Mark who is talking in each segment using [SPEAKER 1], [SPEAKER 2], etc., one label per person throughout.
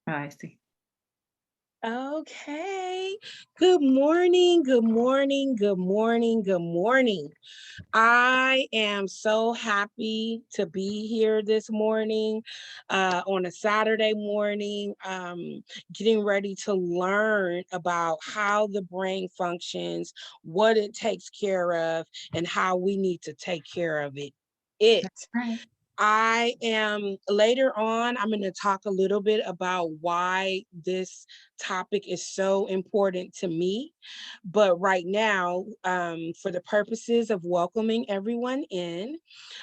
[SPEAKER 1] Oh, I see.
[SPEAKER 2] Okay. Good morning. Good morning. Good morning. Good morning. I am so happy to be here this morning on a Saturday morning, getting ready to learn about how the brain functions, what it takes care of, and how we need to take care of it.
[SPEAKER 1] That's right.
[SPEAKER 2] I am later on, I'm going to talk a little bit about why this topic is so important to me. But right now, for the purposes of welcoming everyone in,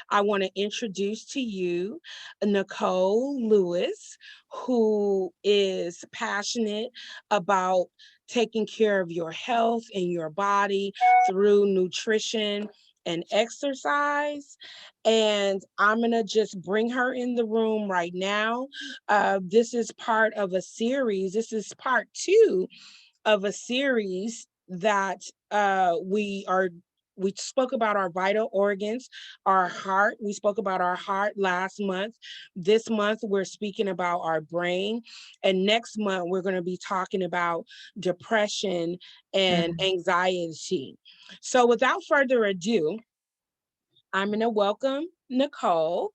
[SPEAKER 2] I want to introduce to you Nicole Lewis, who is passionate about taking care of your health and your body through nutrition and exercise. And I'm going to just bring her in the room right now. This is part of a series. This is part two of a series that we spoke about our vital organs, our heart. We spoke about our heart last month. This month, we're speaking about our brain. And next month, we're going to be talking about depression and
[SPEAKER 1] Mhm.
[SPEAKER 2] anxiety. So without further ado, I'm going to welcome Nicole,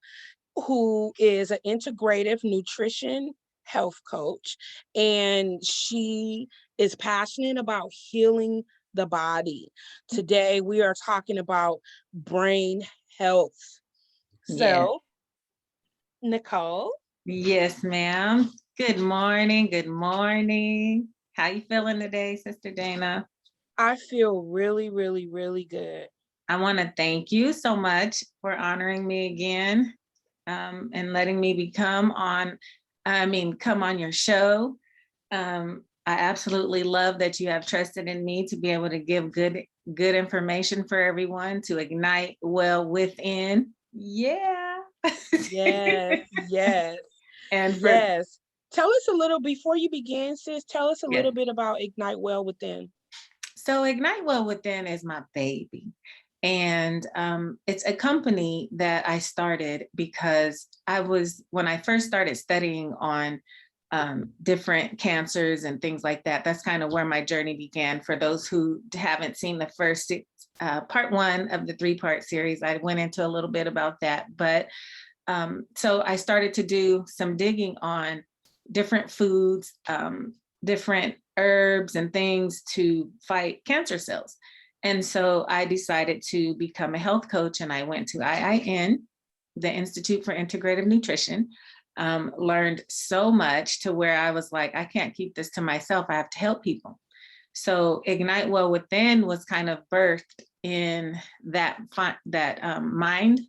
[SPEAKER 2] who is an integrative nutrition health coach, and she is passionate about healing the body. Today, we are talking about brain health.
[SPEAKER 1] Yeah.
[SPEAKER 2] So, Nicole,
[SPEAKER 1] Yes, ma'am. Good morning. Good morning. How you feeling today, Sister Dana?
[SPEAKER 2] I feel really, really, really good.
[SPEAKER 1] I want to thank you so much for honoring me again, and letting me come on your show. I absolutely love that you have trusted in me to be able to give good information for everyone to ignite well within. Yeah.
[SPEAKER 2] Yes, yes,
[SPEAKER 1] And for
[SPEAKER 2] yes. Tell us a little before you begin, sis. Tell us a
[SPEAKER 1] yeah.
[SPEAKER 2] little bit about Ignite Well Within.
[SPEAKER 1] So Ignite Well Within is my baby. And it's a company that I started because when I first started studying on different cancers and things like that, that's kind of where my journey began. For those who haven't seen the first part one of the three-part series, I went into a little bit about that. But so I started to do some digging on different foods, different herbs and things to fight cancer cells. And so I decided to become a health coach, and I went to IIN, the Institute for Integrative Nutrition. Learned so much to where I was like, I can't keep this to myself. I have to help people. So Ignite Well Within was kind of birthed in that mind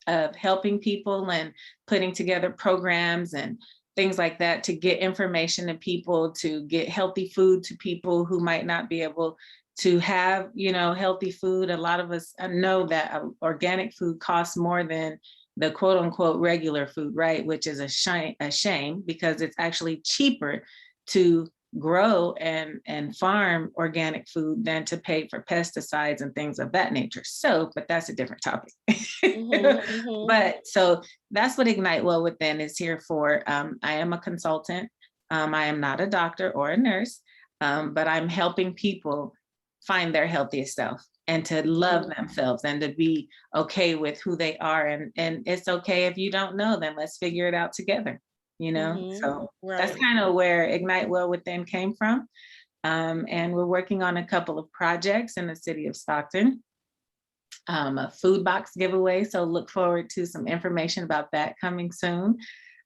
[SPEAKER 1] of helping people and putting together programs and things like that to get information to people, to get healthy food to people who might not be able to have, healthy food. A lot of us know that organic food costs more than the quote unquote regular food, right? Which is a shame because it's actually cheaper to grow and farm organic food than to pay for pesticides and things of that nature. So, but that's a different topic.
[SPEAKER 2] Mm-hmm, mm-hmm.
[SPEAKER 1] But so that's what Ignite Well Within is here for. I am a consultant. I am not a doctor or a nurse, but I'm helping people find their healthiest self and to love themselves and to be okay with who they are. And it's okay if you don't know, then let's figure it out together,
[SPEAKER 2] Mm-hmm.
[SPEAKER 1] So that's
[SPEAKER 2] Right.
[SPEAKER 1] kind of where Ignite Well Within came from. And we're working on a couple of projects in the city of Stockton, a food box giveaway. So look forward to some information about that coming soon.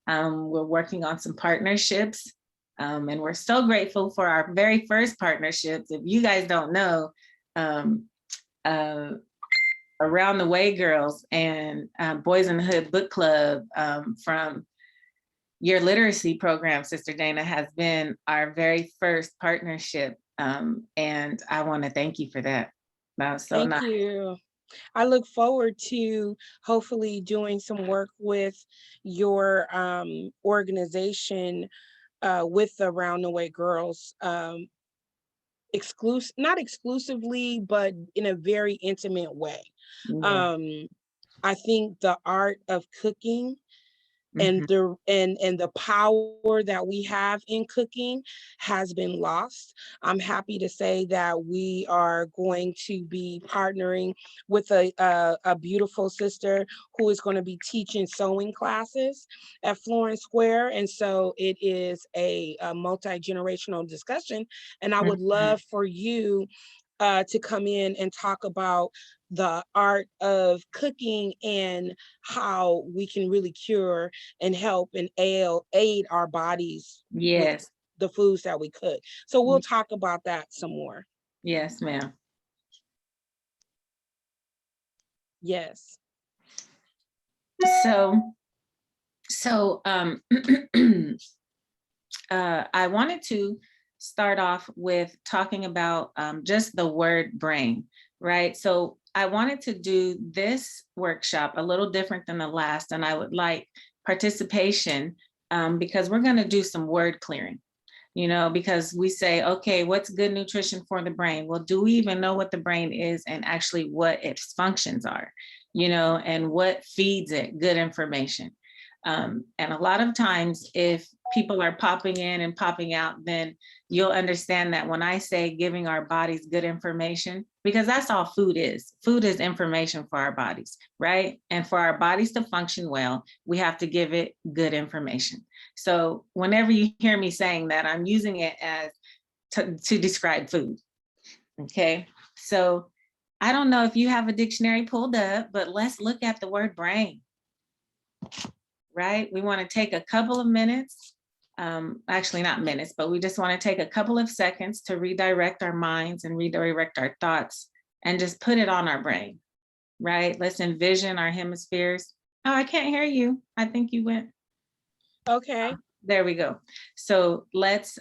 [SPEAKER 1] We're working on some partnerships. And we're so grateful for our very first partnerships. If you guys don't know, um, uh, Around the Way Girls and Boys in the Hood Book Club from your literacy program, Sister Dana, has been our very first partnership. And I want to thank you for that. That was so
[SPEAKER 2] Thank
[SPEAKER 1] nice.
[SPEAKER 2] you. I look forward to hopefully doing some work with your organization with the Round the Way Girls, not exclusively, but in a very intimate way.
[SPEAKER 1] Yeah.
[SPEAKER 2] Um, I think the art of cooking and
[SPEAKER 1] Mhm.
[SPEAKER 2] the power that we have in cooking has been lost. I'm happy to say that we are going to be partnering with a beautiful sister who is going to be teaching sewing classes at Florence Square, and so it is a multi-generational discussion, and I would
[SPEAKER 1] Mhm.
[SPEAKER 2] love for you to come in and talk about the art of cooking and how we can really cure and help and aid our bodies with
[SPEAKER 1] Yes.
[SPEAKER 2] the foods that we cook. So we'll
[SPEAKER 1] Y-
[SPEAKER 2] talk about that some more.
[SPEAKER 1] Yes, ma'am.
[SPEAKER 2] Yes.
[SPEAKER 1] So, so I wanted to start off with talking about just the word brain, right? So I wanted to do this workshop a little different than the last, and I would like participation because we're going to do some word clearing. Because we say, okay, what's good nutrition for the brain? Well, do we even know what the brain is and actually what its functions are, and what feeds it good information? And a lot of times, if people are popping in and popping out, then you'll understand that when I say giving our bodies good information, because that's all food is. Food is information for our bodies, right? And for our bodies to function well, we have to give it good information. So whenever you hear me saying that, I'm using it as to describe food. Okay. So I don't know if you have a dictionary pulled up, but let's look at the word brain, right? We want to take a couple of minutes, actually not minutes, but we just want to take a couple of seconds to redirect our minds and redirect our thoughts and just put it on our brain, right? Let's envision our hemispheres. Oh, I can't hear you. I think you went.
[SPEAKER 2] Okay.
[SPEAKER 1] There we go. So let's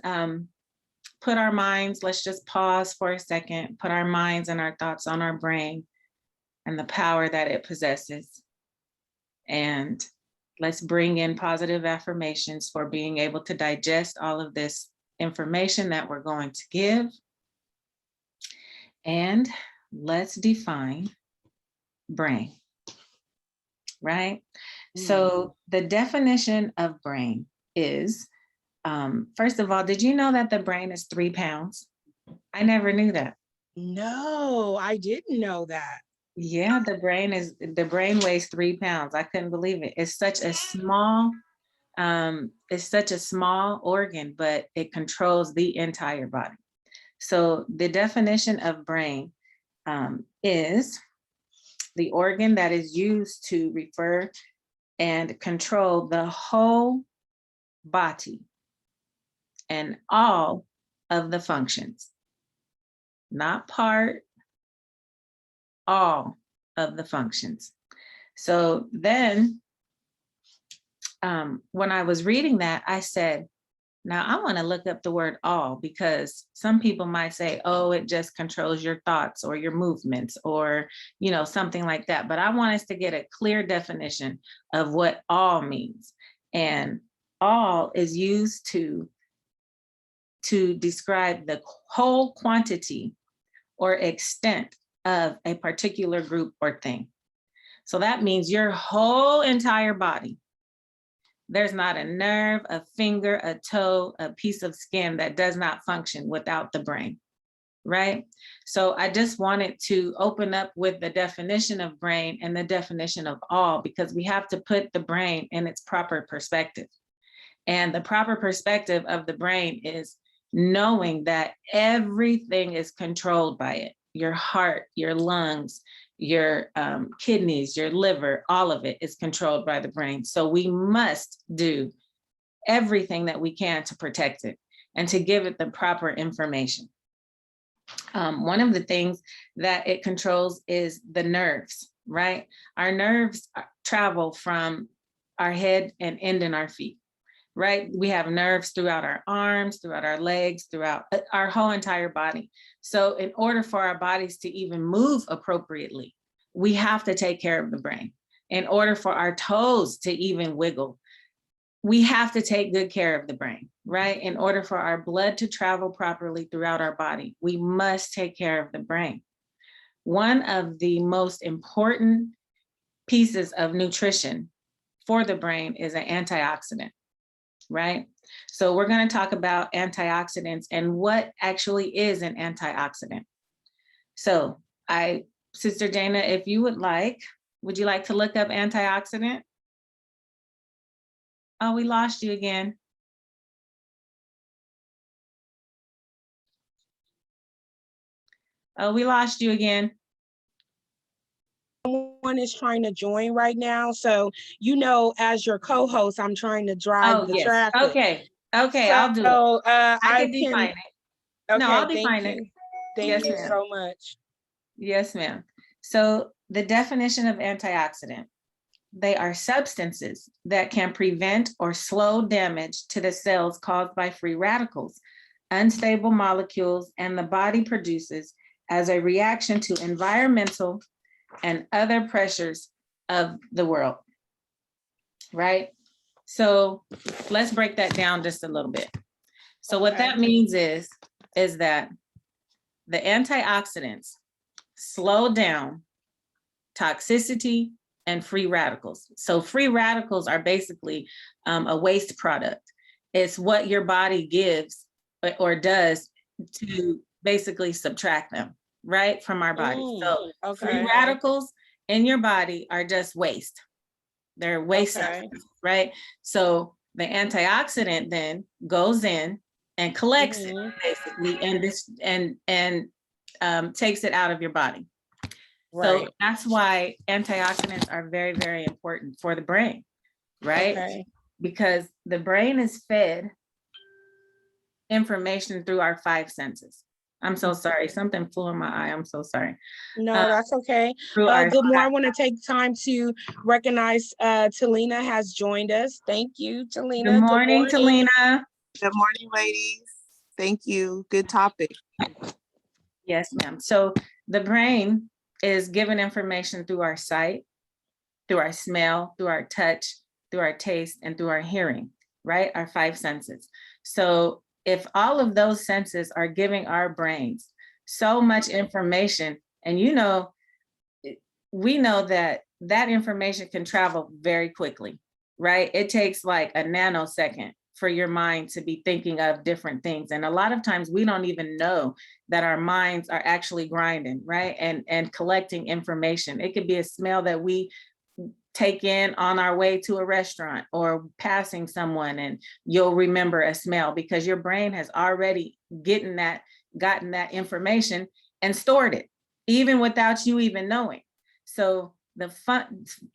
[SPEAKER 1] put our minds, let's just pause for a second, put our minds and our thoughts on our brain and the power that it possesses. And let's bring in positive affirmations for being able to digest all of this information that we're going to give. And let's define brain, right? So the definition of brain is, first of all, did you know that the brain is 3 pounds? I never knew that.
[SPEAKER 2] No, I didn't know that.
[SPEAKER 1] Yeah, the brain weighs 3 pounds. I couldn't believe it. It's such a small organ, but it controls the entire body. So the definition of brain is the organ that is used to refer and control the whole body and all of the functions, not part, all of the functions. So then when I was reading that, I said, now I want to look up the word all, because some people might say, oh, it just controls your thoughts or your movements or, something like that. But I want us to get a clear definition of what all means. And all is used to describe the whole quantity or extent of a particular group or thing. So that means your whole entire body. There's not a nerve, a finger, a toe, a piece of skin that does not function without the brain, right? So I just wanted to open up with the definition of brain and the definition of all, because we have to put the brain in its proper perspective. And the proper perspective of the brain is knowing that everything is controlled by it. Your heart, your lungs, your kidneys, your liver, all of it is controlled by the brain. So we must do everything that we can to protect it and to give it the proper information. One of the things that it controls is the nerves, right? Our nerves travel from our head and end in our feet, right? We have nerves throughout our arms, throughout our legs, throughout our whole entire body. So in order for our bodies to even move appropriately, we have to take care of the brain. In order for our toes to even wiggle, we have to take good care of the brain, right? In order for our blood to travel properly throughout our body, we must take care of the brain. One of the most important pieces of nutrition for the brain is an antioxidant, right? So we're going to talk about antioxidants and what actually is an antioxidant. So Sister Jana, if you would you like to look up antioxidant? Oh, we lost you again. Oh, we lost you again.
[SPEAKER 2] Someone is trying to join right now. So, as your co-host, I'm trying to drive the
[SPEAKER 1] Yes.
[SPEAKER 2] traffic.
[SPEAKER 1] Okay. Okay,
[SPEAKER 2] So,
[SPEAKER 1] I'll do it. I can
[SPEAKER 2] can
[SPEAKER 1] define it. No,
[SPEAKER 2] Okay,
[SPEAKER 1] I'll
[SPEAKER 2] thank
[SPEAKER 1] define it.
[SPEAKER 2] you. Thank
[SPEAKER 1] Yes,
[SPEAKER 2] you
[SPEAKER 1] ma'am.
[SPEAKER 2] so much.
[SPEAKER 1] Yes, ma'am. So the definition of antioxidant: they are substances that can prevent or slow damage to the cells caused by free radicals, unstable molecules, and the body produces as a reaction to environmental and other pressures of the world, right? So let's break that down just a little bit. So what that means is that the antioxidants slow down toxicity and free radicals. So free radicals are basically a waste product. It's what your body gives or does to basically subtract them, right, from our body. So free radicals in your body are just waste. They're waste substances, right? So the antioxidant then goes in and collects it basically, and takes it out of your body. Right. So that's why antioxidants are very, very important for the brain, right? Okay. Because the brain is fed information through our 5 senses. I'm so sorry. Something flew in my eye. I'm so sorry.
[SPEAKER 2] No, that's okay. Good morning. I want to take time to recognize Talina has joined us. Thank you, Talina.
[SPEAKER 1] Good morning, Talina.
[SPEAKER 3] Good morning, ladies. Thank you. Good topic.
[SPEAKER 1] Yes, ma'am. So the brain is given information through our sight, through our smell, through our touch, through our taste, and through our hearing, right? Our 5 senses. So if all of those senses are giving our brains so much information, and we know that information can travel very quickly, right? It takes like a nanosecond for your mind to be thinking of different things. And a lot of times we don't even know that our minds are actually grinding, right? And collecting information. It could be a smell that we take in on our way to a restaurant or passing someone, and you'll remember a smell because your brain has already gotten that information and stored it, even without you even knowing. So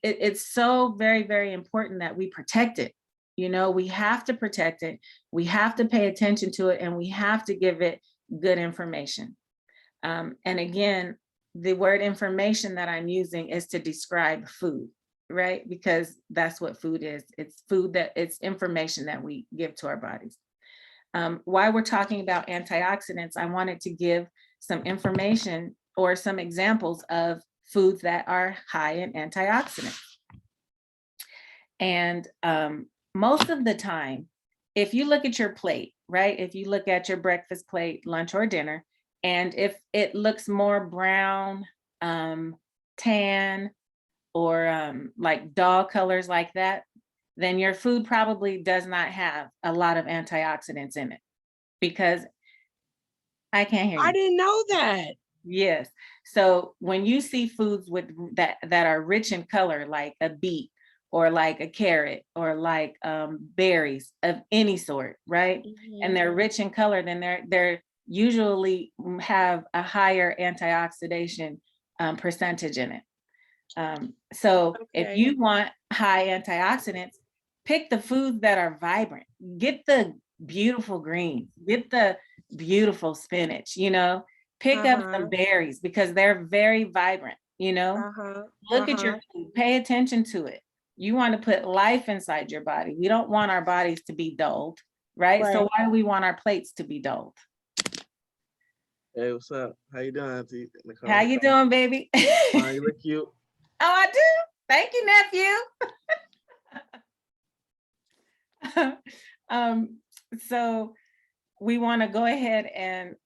[SPEAKER 1] it's so very, very important that we protect it. We have to protect it. We have to pay attention to it, and we have to give it good information. And again, the word information that I'm using is to describe food, right? Because that's what food is. It's information that we give to our bodies. While we're talking about antioxidants, I wanted to give some information or some examples of foods that are high in antioxidants. And most of the time, if you look at your plate, right? If you look at your breakfast plate, lunch or dinner, and if it looks more brown, tan, or like dog colors like that, then your food probably does not have a lot of antioxidants in it. Because I can't hear you.
[SPEAKER 2] I didn't know that.
[SPEAKER 1] Yes. So when you see foods with that are rich in color, like a beet or like a carrot or like berries of any sort, right? And they're rich in color, then they're usually have a higher antioxidant percentage in it. So if you want high antioxidants, pick the foods that are vibrant. Get the beautiful greens, get the beautiful spinach, pick up some berries because they're very vibrant, Look at your food, pay attention to it. You want to put life inside your body. We don't want our bodies to be dulled, right? So why do we want our plates to be dulled?
[SPEAKER 4] Hey, what's up? How you doing, Auntie Nicole?
[SPEAKER 1] How you doing, baby?
[SPEAKER 4] You look cute.
[SPEAKER 1] Oh, I do. Thank you, nephew. So we want to go ahead and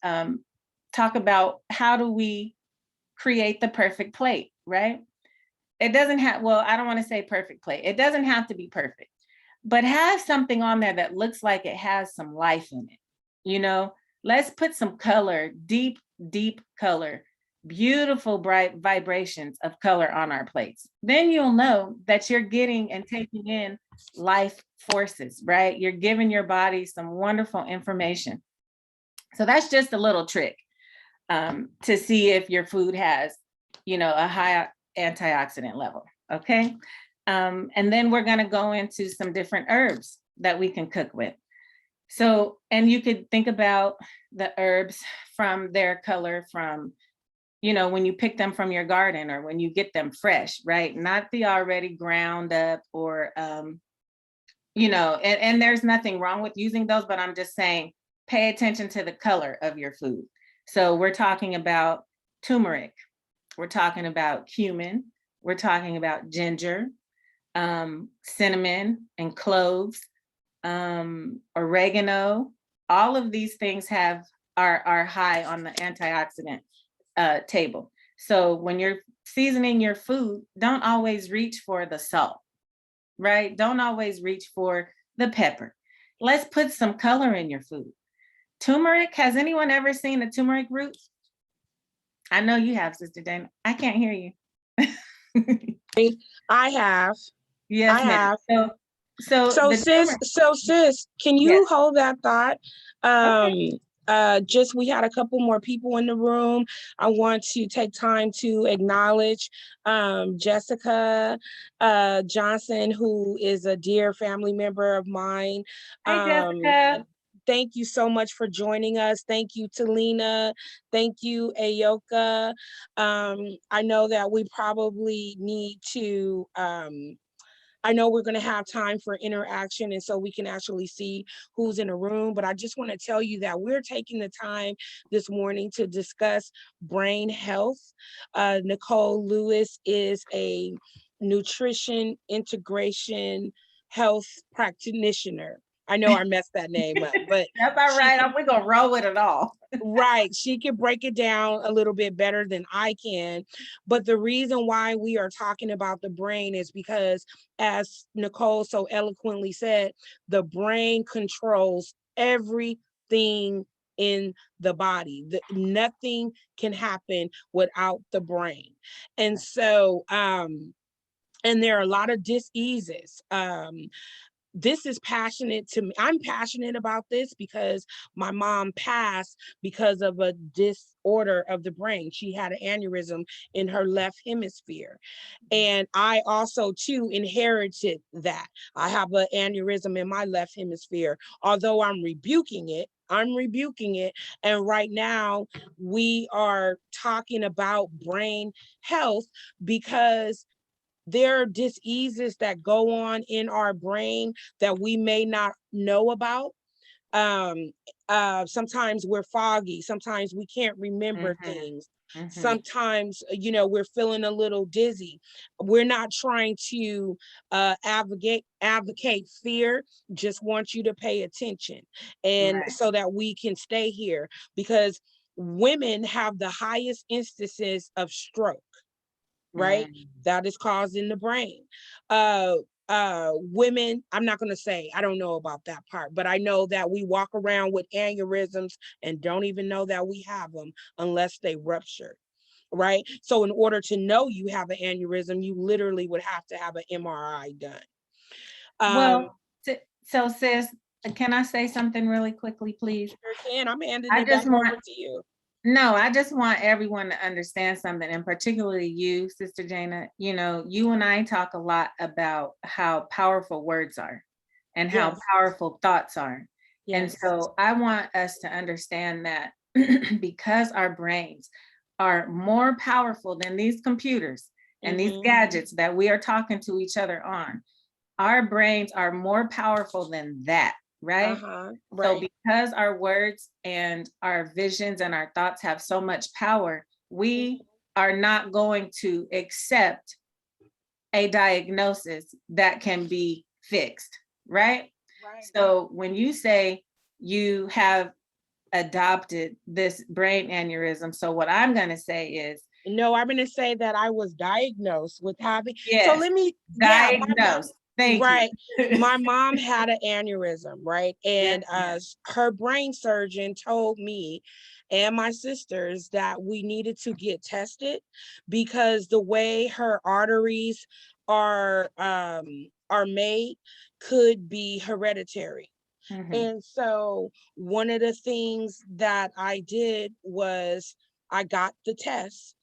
[SPEAKER 1] talk about how do we create the perfect plate, right? it doesn't have, well, I don't want to say perfect plate. It doesn't have to be perfect, but have something on there that looks like it has some life in it. You know, let's put some color, deep, deep color, beautiful, bright vibrations of color on our plates. Then you'll know that you're getting and taking in life forces, right? You're giving your body some wonderful information. So that's just a little trick to see if your food has, you know, a high antioxidant level. Okay. And then we're going to go into some different herbs that we can cook with. So, and you could think about the herbs from their color, from, you know, when you pick them from your garden or when you get them fresh, right? Not the already ground up or, you know, and there's nothing wrong with using those, but I'm just saying, pay attention to the color of your food. So we're talking about turmeric, we're talking about cumin, we're talking about ginger, cinnamon and cloves, oregano. All of these things are high on the antioxidant table. So when you're seasoning your food, don't always reach for the salt, right? Don't always reach for the pepper. Let's put some color in your food. Turmeric, has anyone ever seen a turmeric root? I know you have, Sister Dana. I can't hear you.
[SPEAKER 2] I have.
[SPEAKER 1] Yes,
[SPEAKER 2] I
[SPEAKER 1] ma'am.
[SPEAKER 2] have.
[SPEAKER 1] So
[SPEAKER 2] So
[SPEAKER 1] the
[SPEAKER 2] sis, can you
[SPEAKER 1] yes.
[SPEAKER 2] hold that thought?
[SPEAKER 1] Okay.
[SPEAKER 2] Just we had a couple more people in the room. I want to take time to acknowledge Jessica Johnson, who is a dear family member of mine.
[SPEAKER 1] Hi, Jessica.
[SPEAKER 2] Thank you so much for joining us. Thank you, Talina. Thank you, Ayoka. I know that we probably need to I know we're going to have time for interaction, and so we can actually see who's in the room, but I just want to tell you that we're taking the time this morning to discuss brain health. Nicole Lewis is a nutrition integration health practitioner. I know I messed that name up, but
[SPEAKER 1] that's all right. We're going to roll with it all.
[SPEAKER 2] right. She can break it down a little bit better than I can. But the reason why we are talking about the brain is because, as Nicole so eloquently said, the brain controls everything in the body. Nothing can happen without the brain. And so, and there are a lot of diseases. This is passionate to me. I'm passionate about this because my mom passed because of a disorder of the brain. She had an aneurysm in her left hemisphere. And I also too inherited that. I have an aneurysm in my left hemisphere, although I'm rebuking it. And right now we are talking about brain health because there are diseases that go on in our brain that we may not know about. Sometimes we're foggy. Sometimes we can't remember things. Sometimes, you know, we're feeling a little dizzy. We're not trying to advocate fear, just want you to pay attention. And
[SPEAKER 1] Right.
[SPEAKER 2] so that we can stay here, because women have the highest instances of stroke, right? That is caused in the brain. Women, I'm not going to say, I don't know about that part, but I know that we walk around with aneurysms and don't even know that we have them unless they rupture, right? So in order to know you have an aneurysm, you literally would have to have an MRI done.
[SPEAKER 1] Well, so sis, can I say something really quickly, please?
[SPEAKER 2] Sure can. I'm handing it back over to you.
[SPEAKER 1] No, I just want everyone to understand something, and particularly you, Sister Jana. You know, you and I talk a lot about how powerful words are and how powerful thoughts are. And so I want us to understand that because our brains are more powerful than these computers and these gadgets that we are talking to each other on, our brains are more powerful than that. Right? So because our words and our visions and our thoughts have so much power, we are not going to accept a diagnosis that can be fixed, right? So when you say you have adopted this brain aneurysm, so what I'm going to say is
[SPEAKER 2] No, I'm going to say that I was diagnosed with having, so
[SPEAKER 1] Yes,
[SPEAKER 2] let me, yeah, my mom,
[SPEAKER 1] diagnosed. Thank
[SPEAKER 2] right.
[SPEAKER 1] you.
[SPEAKER 2] My mom had an aneurysm, right?
[SPEAKER 1] Yes,
[SPEAKER 2] And
[SPEAKER 1] yes.
[SPEAKER 2] her brain surgeon told me and my sisters that we needed to get tested because the way her arteries are made could be hereditary.
[SPEAKER 1] Mhm.
[SPEAKER 2] And so one of the things that I did was I got the test,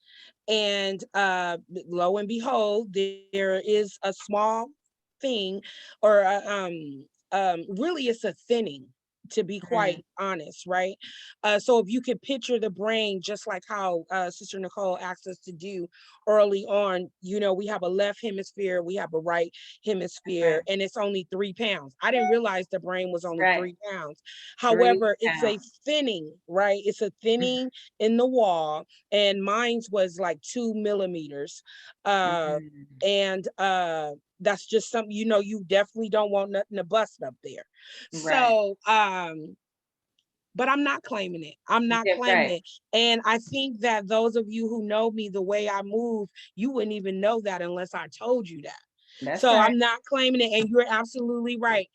[SPEAKER 2] and lo and behold, there is a small thing, or really it's a thinning, to be
[SPEAKER 1] Mm,
[SPEAKER 2] quite honest, right? So if you could picture the brain, just like how Sister Nicole asked us to do early on, we have a left hemisphere, we have a right hemisphere,
[SPEAKER 1] right,
[SPEAKER 2] and it's only 3 pounds. I didn't realize the brain was only
[SPEAKER 1] right.
[SPEAKER 2] 3 pounds.
[SPEAKER 1] Three
[SPEAKER 2] However, it's a
[SPEAKER 1] pounds.
[SPEAKER 2] thinning, right? It's a thinning in the wall, and mine's was like 2 millimeters.
[SPEAKER 1] Mhm.
[SPEAKER 2] And that's just something, you definitely don't want nothing to bust up there.
[SPEAKER 1] Right.
[SPEAKER 2] So but I'm not claiming it. I'm not
[SPEAKER 1] Yeah,
[SPEAKER 2] claiming
[SPEAKER 1] right.
[SPEAKER 2] it. And I think that those of you who know me, the way I move, you wouldn't even know that unless I told you that.
[SPEAKER 1] That's
[SPEAKER 2] So
[SPEAKER 1] right.
[SPEAKER 2] I'm not claiming it. And you're absolutely right.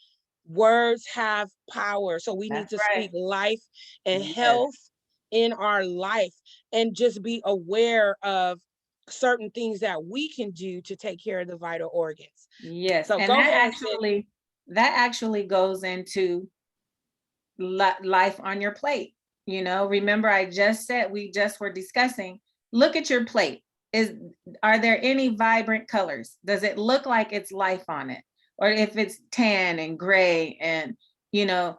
[SPEAKER 2] Words have power. So we need
[SPEAKER 1] That's
[SPEAKER 2] to
[SPEAKER 1] right.
[SPEAKER 2] speak life and
[SPEAKER 1] Yes.
[SPEAKER 2] health in our life, and just be aware of certain things that we can do to take care of the vital organs.
[SPEAKER 1] Yes.
[SPEAKER 2] So
[SPEAKER 1] And
[SPEAKER 2] go ahead, sis.
[SPEAKER 1] that actually goes into life on your plate. Remember I just said, we just were discussing, look at your plate. Are there any vibrant colors? Does it look like it's life on it? Or if it's tan and gray and, you know,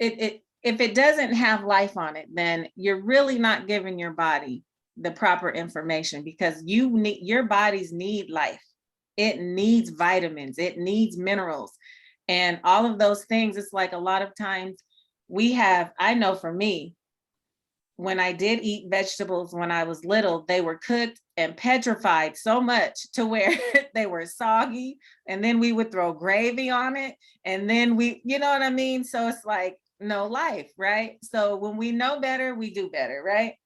[SPEAKER 1] if it doesn't have life on it, then you're really not giving your body the proper information, because your bodies need life. It needs vitamins, it needs minerals, and all of those things. It's like a lot of times I know for me, when I did eat vegetables when I was little, they were cooked and petrified so much to where they were soggy. And then we would throw gravy on it. And then you know what I mean? So it's like no life, right? So when we know better, we do better, right?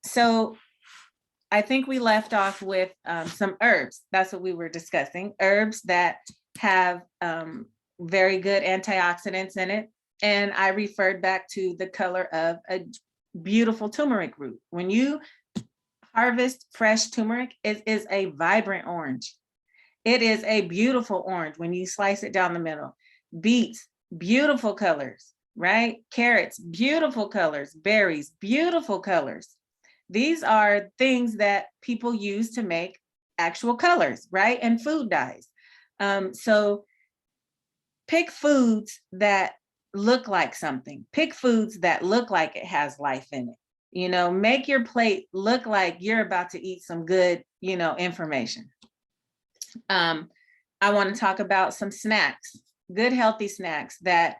[SPEAKER 1] So I think we left off with some herbs. That's what we were discussing. Herbs that have very good antioxidants in it. And I referred back to the color of a beautiful turmeric root. When you harvest fresh turmeric, it is a vibrant orange. It is a beautiful orange when you slice it down the middle. Beets, beautiful colors, right? Carrots, beautiful colors. Berries, beautiful colors. These are things that people use to make actual colors, right? And food dyes. So pick foods that look like something. Pick foods that look like it has life in it. Make your plate look like you're about to eat some good, information. I want to talk about some snacks, good, healthy snacks that,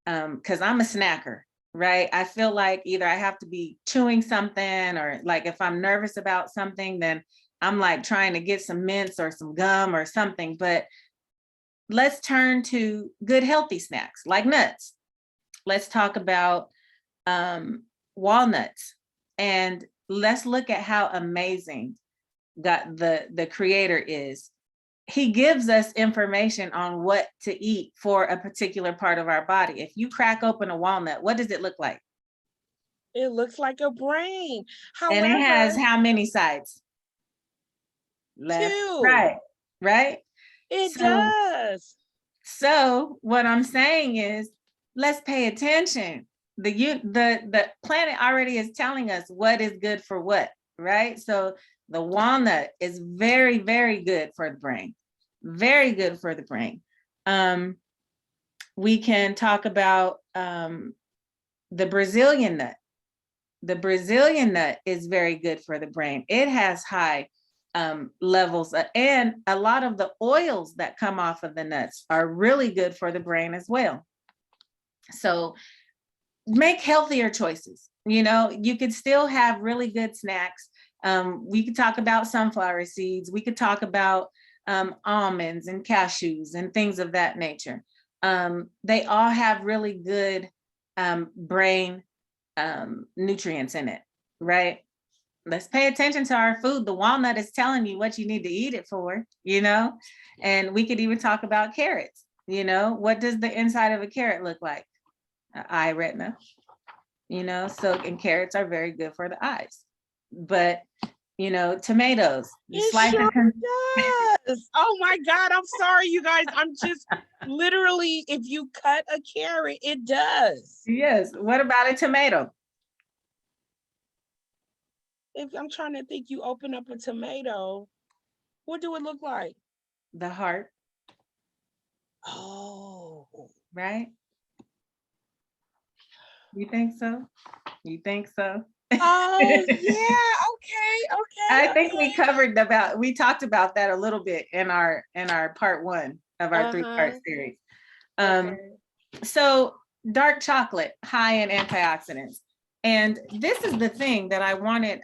[SPEAKER 1] because I'm a snacker, right? I feel like either I have to be chewing something, or like if I'm nervous about something, then I'm like trying to get some mints or some gum or something. But let's turn to good, healthy snacks like nuts. Let's talk about walnuts, and let's look at how amazing God, the creator, is. He gives us information on what to eat for a particular part of our body. If you crack open a walnut, what does it look like?
[SPEAKER 2] It looks like a brain.
[SPEAKER 1] And it has
[SPEAKER 2] However,
[SPEAKER 1] how many sides? Left,
[SPEAKER 2] two,
[SPEAKER 1] right?
[SPEAKER 2] it
[SPEAKER 1] So,
[SPEAKER 2] does.
[SPEAKER 1] what I'm saying is, let's pay attention. The planet already is telling us what is good for what, right? So the walnut is very, very good for the brain. Very good for the brain. We can talk about the Brazilian nut. The Brazilian nut is very good for the brain. It has high levels, and a lot of the oils that come off of the nuts are really good for the brain as well. So make healthier choices. You could still have really good snacks. We could talk about sunflower seeds. We could talk about almonds and cashews and things of that nature. They all have really good brain nutrients in it, right? let's pay attention to our food. The walnut is telling you what you need to eat it for, and we could even talk about carrots. What does the inside of a carrot look like? Eye retina, so, and carrots are very good for the eyes. But tomatoes,
[SPEAKER 2] It sure does. Oh my God, I'm sorry, you guys. I'm just literally, if you cut a carrot, it does.
[SPEAKER 1] Yes. What about a tomato?
[SPEAKER 2] If I'm trying to think, you open up a tomato, what do it look like?
[SPEAKER 1] The heart.
[SPEAKER 2] Oh,
[SPEAKER 1] Right? You think so? You think so?
[SPEAKER 2] oh yeah. Okay.
[SPEAKER 1] I think we talked about that a little bit in our part 1 of our 3-part series.
[SPEAKER 2] Okay.
[SPEAKER 1] So dark chocolate, high in antioxidants. And this is the thing that I wanted,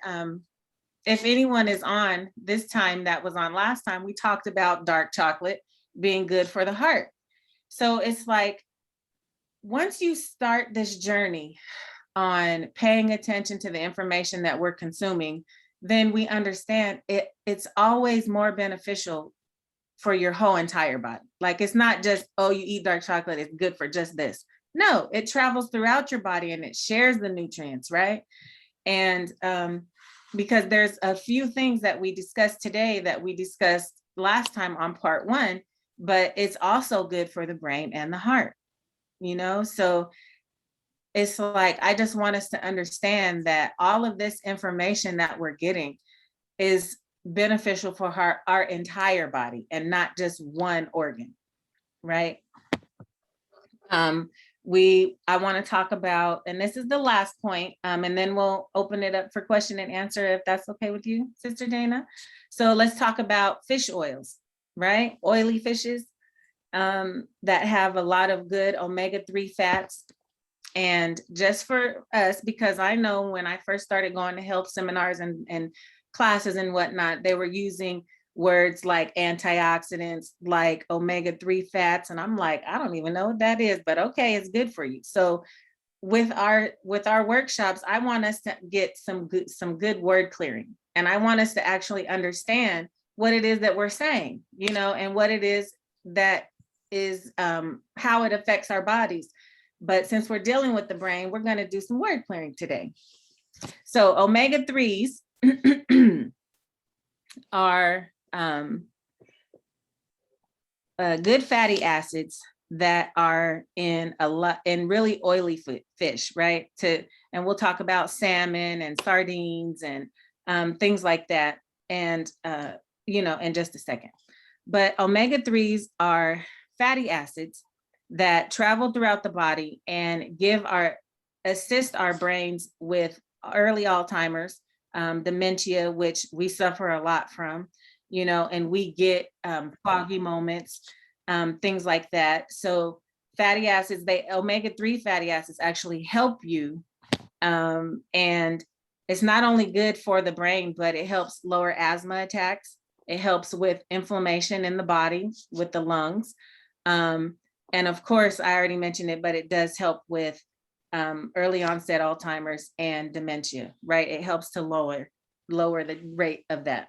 [SPEAKER 1] if anyone is on this time that was on last time, we talked about dark chocolate being good for the heart. So it's like, once you start this journey on paying attention to the information that we're consuming, then we understand it's always more beneficial for your whole entire body. Like, it's not just, oh, you eat dark chocolate, it's good for just this. No, it travels throughout your body and it shares the nutrients, right? And because there's a few things that we discussed today that we discussed last time on part 1, but it's also good for the brain and the heart, so it's like, I just want us to understand that all of this information that we're getting is beneficial for our entire body and not just one organ, right? I want to talk about, and this is the last point, and then we'll open it up for question and answer if that's okay with you, Sister Dana. So let's talk about fish oils, right? Oily fishes that have a lot of good omega-3 fats. And just for us, because I know when I first started going to health seminars and classes and whatnot, they were using words like antioxidants, like omega-3 fats. And I'm like, I don't even know what that is, but okay, it's good for you. So with our workshops, I want us to get some good word clearing. And I want us to actually understand what it is that we're saying, and what it is that is how it affects our bodies. But since we're dealing with the brain, we're going to do some word clearing today. So omega-3s are good fatty acids that are in really oily fish, right? And we'll talk about salmon and sardines and things like that, and in just a second. But omega-3s are fatty acids that travel throughout the body and assist our brains with early Alzheimer's, dementia, which we suffer a lot from, and we get foggy moments, things like that. So fatty acids, omega-3 fatty acids actually help you. And it's not only good for the brain, but it helps lower asthma attacks. It helps with inflammation in the body, with the lungs. And of course, I already mentioned it, but it does help with early onset Alzheimer's and dementia, right? It helps to lower the rate of that.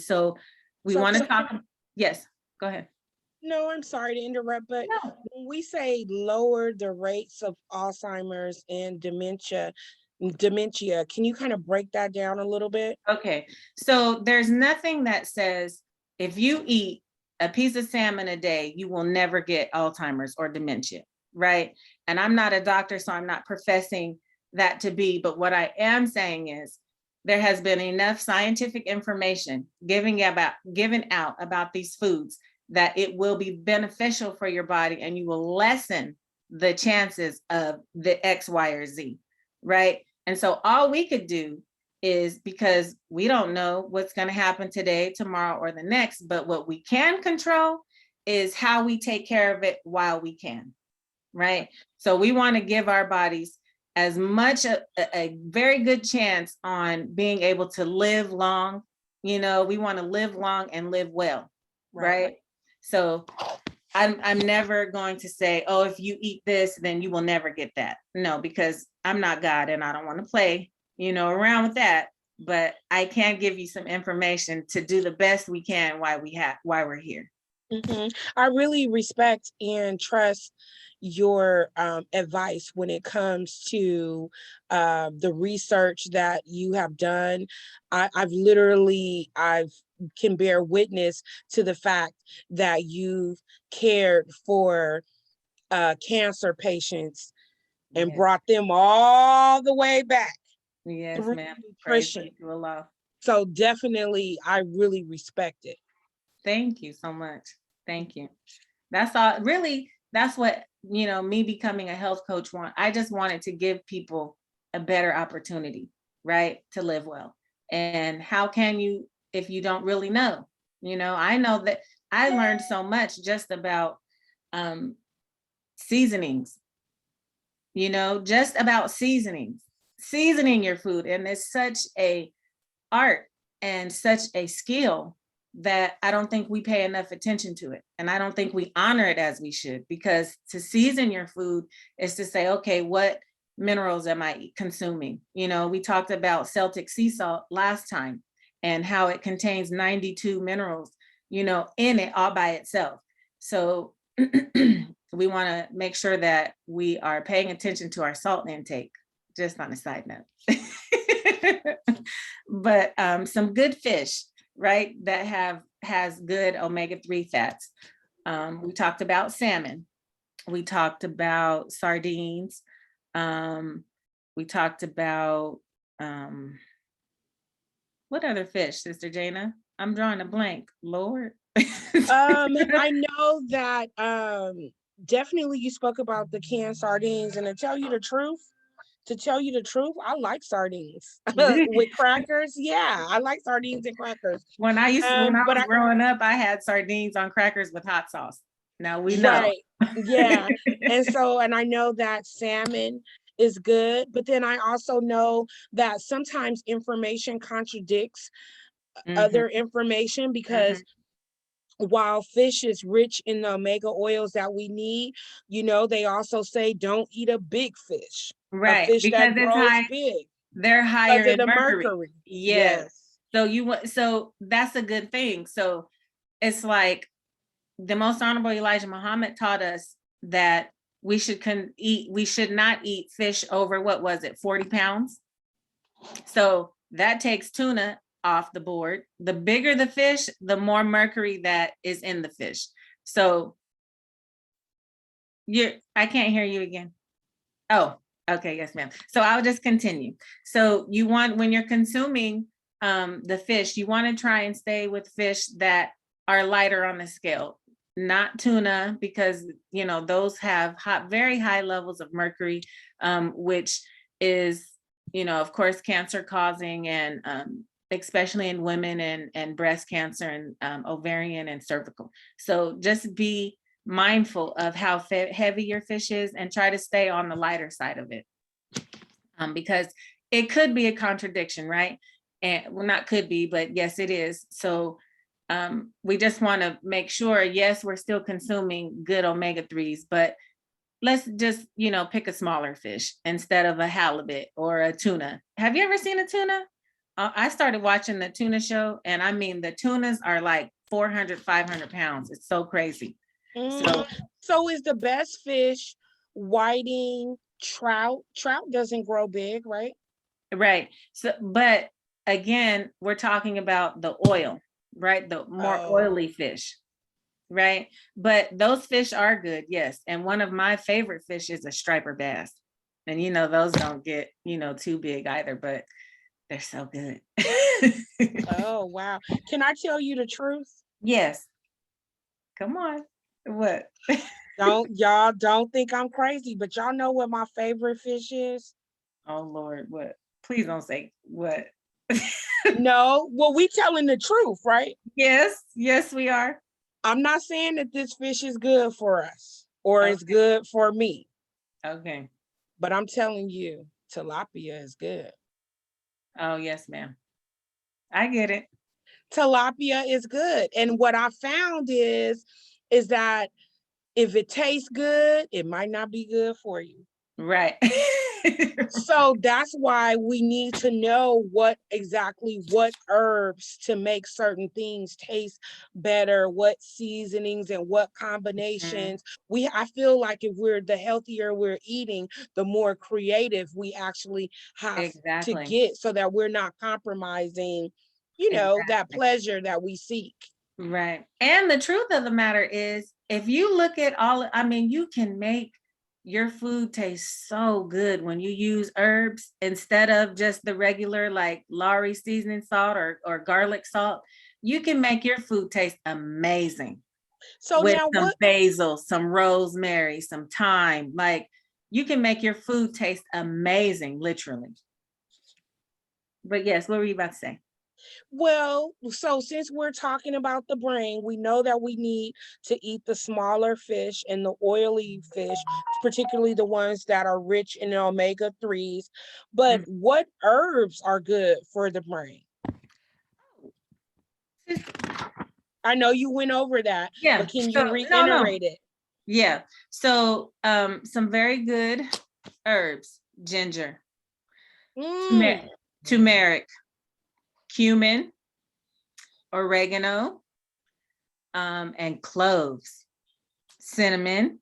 [SPEAKER 1] So we want to talk. Yes, go ahead.
[SPEAKER 2] No, I'm sorry to interrupt, but
[SPEAKER 1] No.
[SPEAKER 2] when we say lower the rates of Alzheimer's and dementia, can you kind of break that down a little bit?
[SPEAKER 1] Okay, so there's nothing that says if you eat a piece of salmon a day, you will never get Alzheimer's or dementia, right? And I'm not a doctor, so I'm not professing that to be, but what I am saying is there has been enough scientific information given out about these foods that it will be beneficial for your body and you will lessen the chances of the X, Y, or Z, right? And so all we could do is, because we don't know what's going to happen today, tomorrow, or the next, but what we can control is how we take care of it while we can, right? So we want to give our bodies as much a very good chance on being able to live long. We want to live long and live well, right? So I'm never going to say, oh, if you eat this, then you will never get that. No, because I'm not God and I don't want to play, around with that. but I can give you some information to do the best we can while we're here.
[SPEAKER 2] I really respect and trust your advice when it comes to the research that you have done. I've can bear witness to the fact that you've cared for cancer patients and
[SPEAKER 1] Yes,
[SPEAKER 2] brought them all the way back
[SPEAKER 1] yes,
[SPEAKER 2] through
[SPEAKER 1] ma'am. Praise
[SPEAKER 2] nutrition.
[SPEAKER 1] be to Allah.
[SPEAKER 2] So definitely, I really respect it.
[SPEAKER 1] Thank you so much. Thank you. That's all. Really, that's what, me becoming a health coach I just wanted to give people a better opportunity, right, to live well. And how can you if you don't really know? I know that I learned so much just about seasonings, just about seasoning your food. And it's such a art and such a skill that I don't think we pay enough attention to it. And I don't think we honor it as we should, because to season your food is to say, okay, what minerals am I consuming? We talked about Celtic sea salt last time and how it contains 92 minerals, in it all by itself. So we want to make sure that we are paying attention to our salt intake, just on a side note. But some good fish, right, that has good omega-3 fats. We talked about salmon. We talked about sardines. We talked about what other fish, Sister Jana? I'm drawing a blank. Lord.
[SPEAKER 2] I know that definitely you spoke about the canned sardines, and to tell you the truth, I like sardines with crackers. Yeah, I like sardines and crackers.
[SPEAKER 1] When I was
[SPEAKER 2] But
[SPEAKER 1] growing up, I had sardines on crackers with hot sauce. Now we know.
[SPEAKER 2] right, yeah, and I know that salmon is good, but then I also know that sometimes information contradicts other information, because while fish is rich in the omega oils that we need, they also say don't eat a big fish, a
[SPEAKER 1] Right,
[SPEAKER 2] fish
[SPEAKER 1] because
[SPEAKER 2] that
[SPEAKER 1] it's
[SPEAKER 2] grows
[SPEAKER 1] high,
[SPEAKER 2] big,
[SPEAKER 1] they're higher
[SPEAKER 2] because of
[SPEAKER 1] in
[SPEAKER 2] the
[SPEAKER 1] mercury.
[SPEAKER 2] mercury.
[SPEAKER 1] Yes.
[SPEAKER 2] Yes.
[SPEAKER 1] So that's a good thing. So it's like the Most Honorable Elijah Muhammad taught us that we should not eat fish over, what was it, 40 pounds? So that takes tuna off the board. The bigger the fish, the more mercury that is in the fish. So I can't hear you again. Oh, okay, yes, ma'am. So I'll just continue. So when you're consuming the fish, you want to try and stay with fish that are lighter on the scale, not tuna, because those have very high levels of mercury, which is, of course, cancer causing, and especially in women, and breast cancer, and ovarian and cervical. So just be mindful of how heavy your fish is and try to stay on the lighter side of it, because it could be a contradiction, right? And well, not could be, but yes, it is. So we just want to make sure, yes, we're still consuming good omega-3s, but let's just, pick a smaller fish instead of a halibut or a tuna. Have you ever seen a tuna? I started watching the tuna show, and I mean, the tunas are like 400, 500 pounds. It's so crazy.
[SPEAKER 2] So is the best fish whiting, trout? Trout doesn't grow big, right?
[SPEAKER 1] Right. So, but again, we're talking about the oil, right? The more oily fish, right? But those fish are good, yes. And one of my favorite fish is a striper bass. And those don't get, too big either, but they're so good.
[SPEAKER 2] Oh, wow. Can I tell you the truth?
[SPEAKER 1] Yes. Come on. What?
[SPEAKER 2] Y'all don't think I'm crazy, but y'all know what my favorite fish is?
[SPEAKER 1] Oh Lord, what? Please don't say what.
[SPEAKER 2] No, well, we telling the truth, right?
[SPEAKER 1] Yes, we are.
[SPEAKER 2] I'm not saying that this fish is good for us or it's good for me.
[SPEAKER 1] Okay.
[SPEAKER 2] But I'm telling you, tilapia is good.
[SPEAKER 1] Oh, yes, ma'am. I get it.
[SPEAKER 2] Tilapia is good. And what I found is that if it tastes good, it might not be good for you.
[SPEAKER 1] Right.
[SPEAKER 2] So that's why we need to know what herbs to make certain things taste better, what seasonings and what combinations. I feel like the healthier we're eating, the more creative we actually have to get, so that we're not compromising, that pleasure that we seek.
[SPEAKER 1] Right. And the truth of the matter is, if you look at you can make your food taste so good when you use herbs instead of just the regular like Lowry seasoning salt or garlic salt. You can make your food taste amazing.
[SPEAKER 2] So
[SPEAKER 1] with
[SPEAKER 2] now
[SPEAKER 1] some basil, some rosemary, some thyme. Like, you can make your food taste amazing, literally. But yes, what were you about to say?
[SPEAKER 2] Well, so since we're talking about the brain, we know that we need to eat the smaller fish and the oily fish, particularly the ones that are rich in omega-3s. But what herbs are good for the brain? I know you went over that, but can you reiterate it?
[SPEAKER 1] Yeah. So some very good herbs: ginger, turmeric, cumin, oregano, and cloves, cinnamon,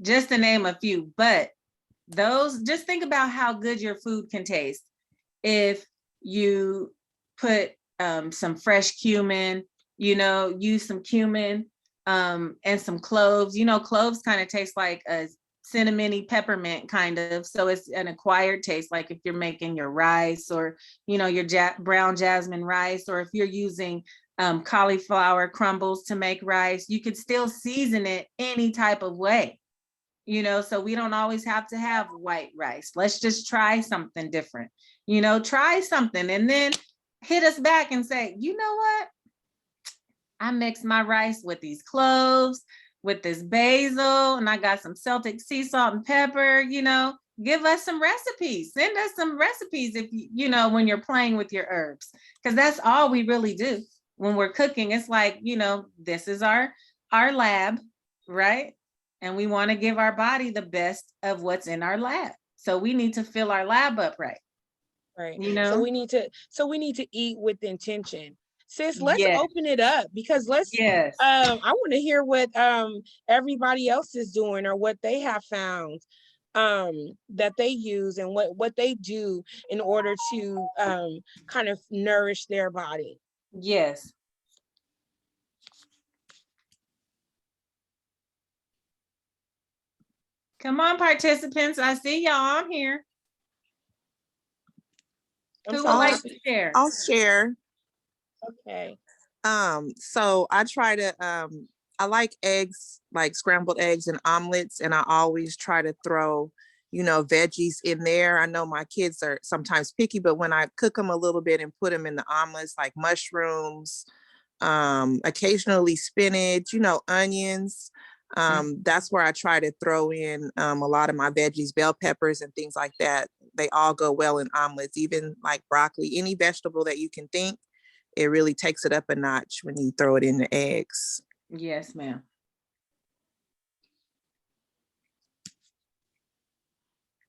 [SPEAKER 1] just to name a few. But just think about how good your food can taste if you put some fresh cumin, use some cumin and some cloves. Cloves kind of taste like a cinnamony peppermint kind of, so it's an acquired taste, like if you're making your rice or your brown jasmine rice, or if you're using cauliflower crumbles to make rice, you could still season it any type of way, so we don't always have to have white rice. Let's just try something different, try something and then hit us back and say, you know what? I mixed my rice with these cloves, with this basil, and I got some Celtic sea salt and pepper. Give us some recipes. Send us some recipes if when you're playing with your herbs, because that's all we really do when we're cooking. It's like, this is our lab, right? And we want to give our body the best of what's in our lab. So we need to fill our lab up right.
[SPEAKER 2] Right. So we need to eat with intention. Sis, let's open it up, because I want to hear what everybody else is doing, or what they have found that they use, and what they do in order to kind of nourish their body.
[SPEAKER 1] Yes. Come on, participants. I see y'all on here. Who would like to share?
[SPEAKER 3] I'll share.
[SPEAKER 2] Okay.
[SPEAKER 3] So I try to I like eggs, like scrambled eggs and omelets, and I always try to throw, veggies in there. I know my kids are sometimes picky, but when I cook them a little bit and put them in the omelets, like mushrooms, occasionally spinach, onions, that's where I try to throw in a lot of my veggies, bell peppers and things like that. They all go well in omelets, even like broccoli, any vegetable that you can think. It really takes it up a notch when you throw it in the eggs.
[SPEAKER 1] Yes, ma'am.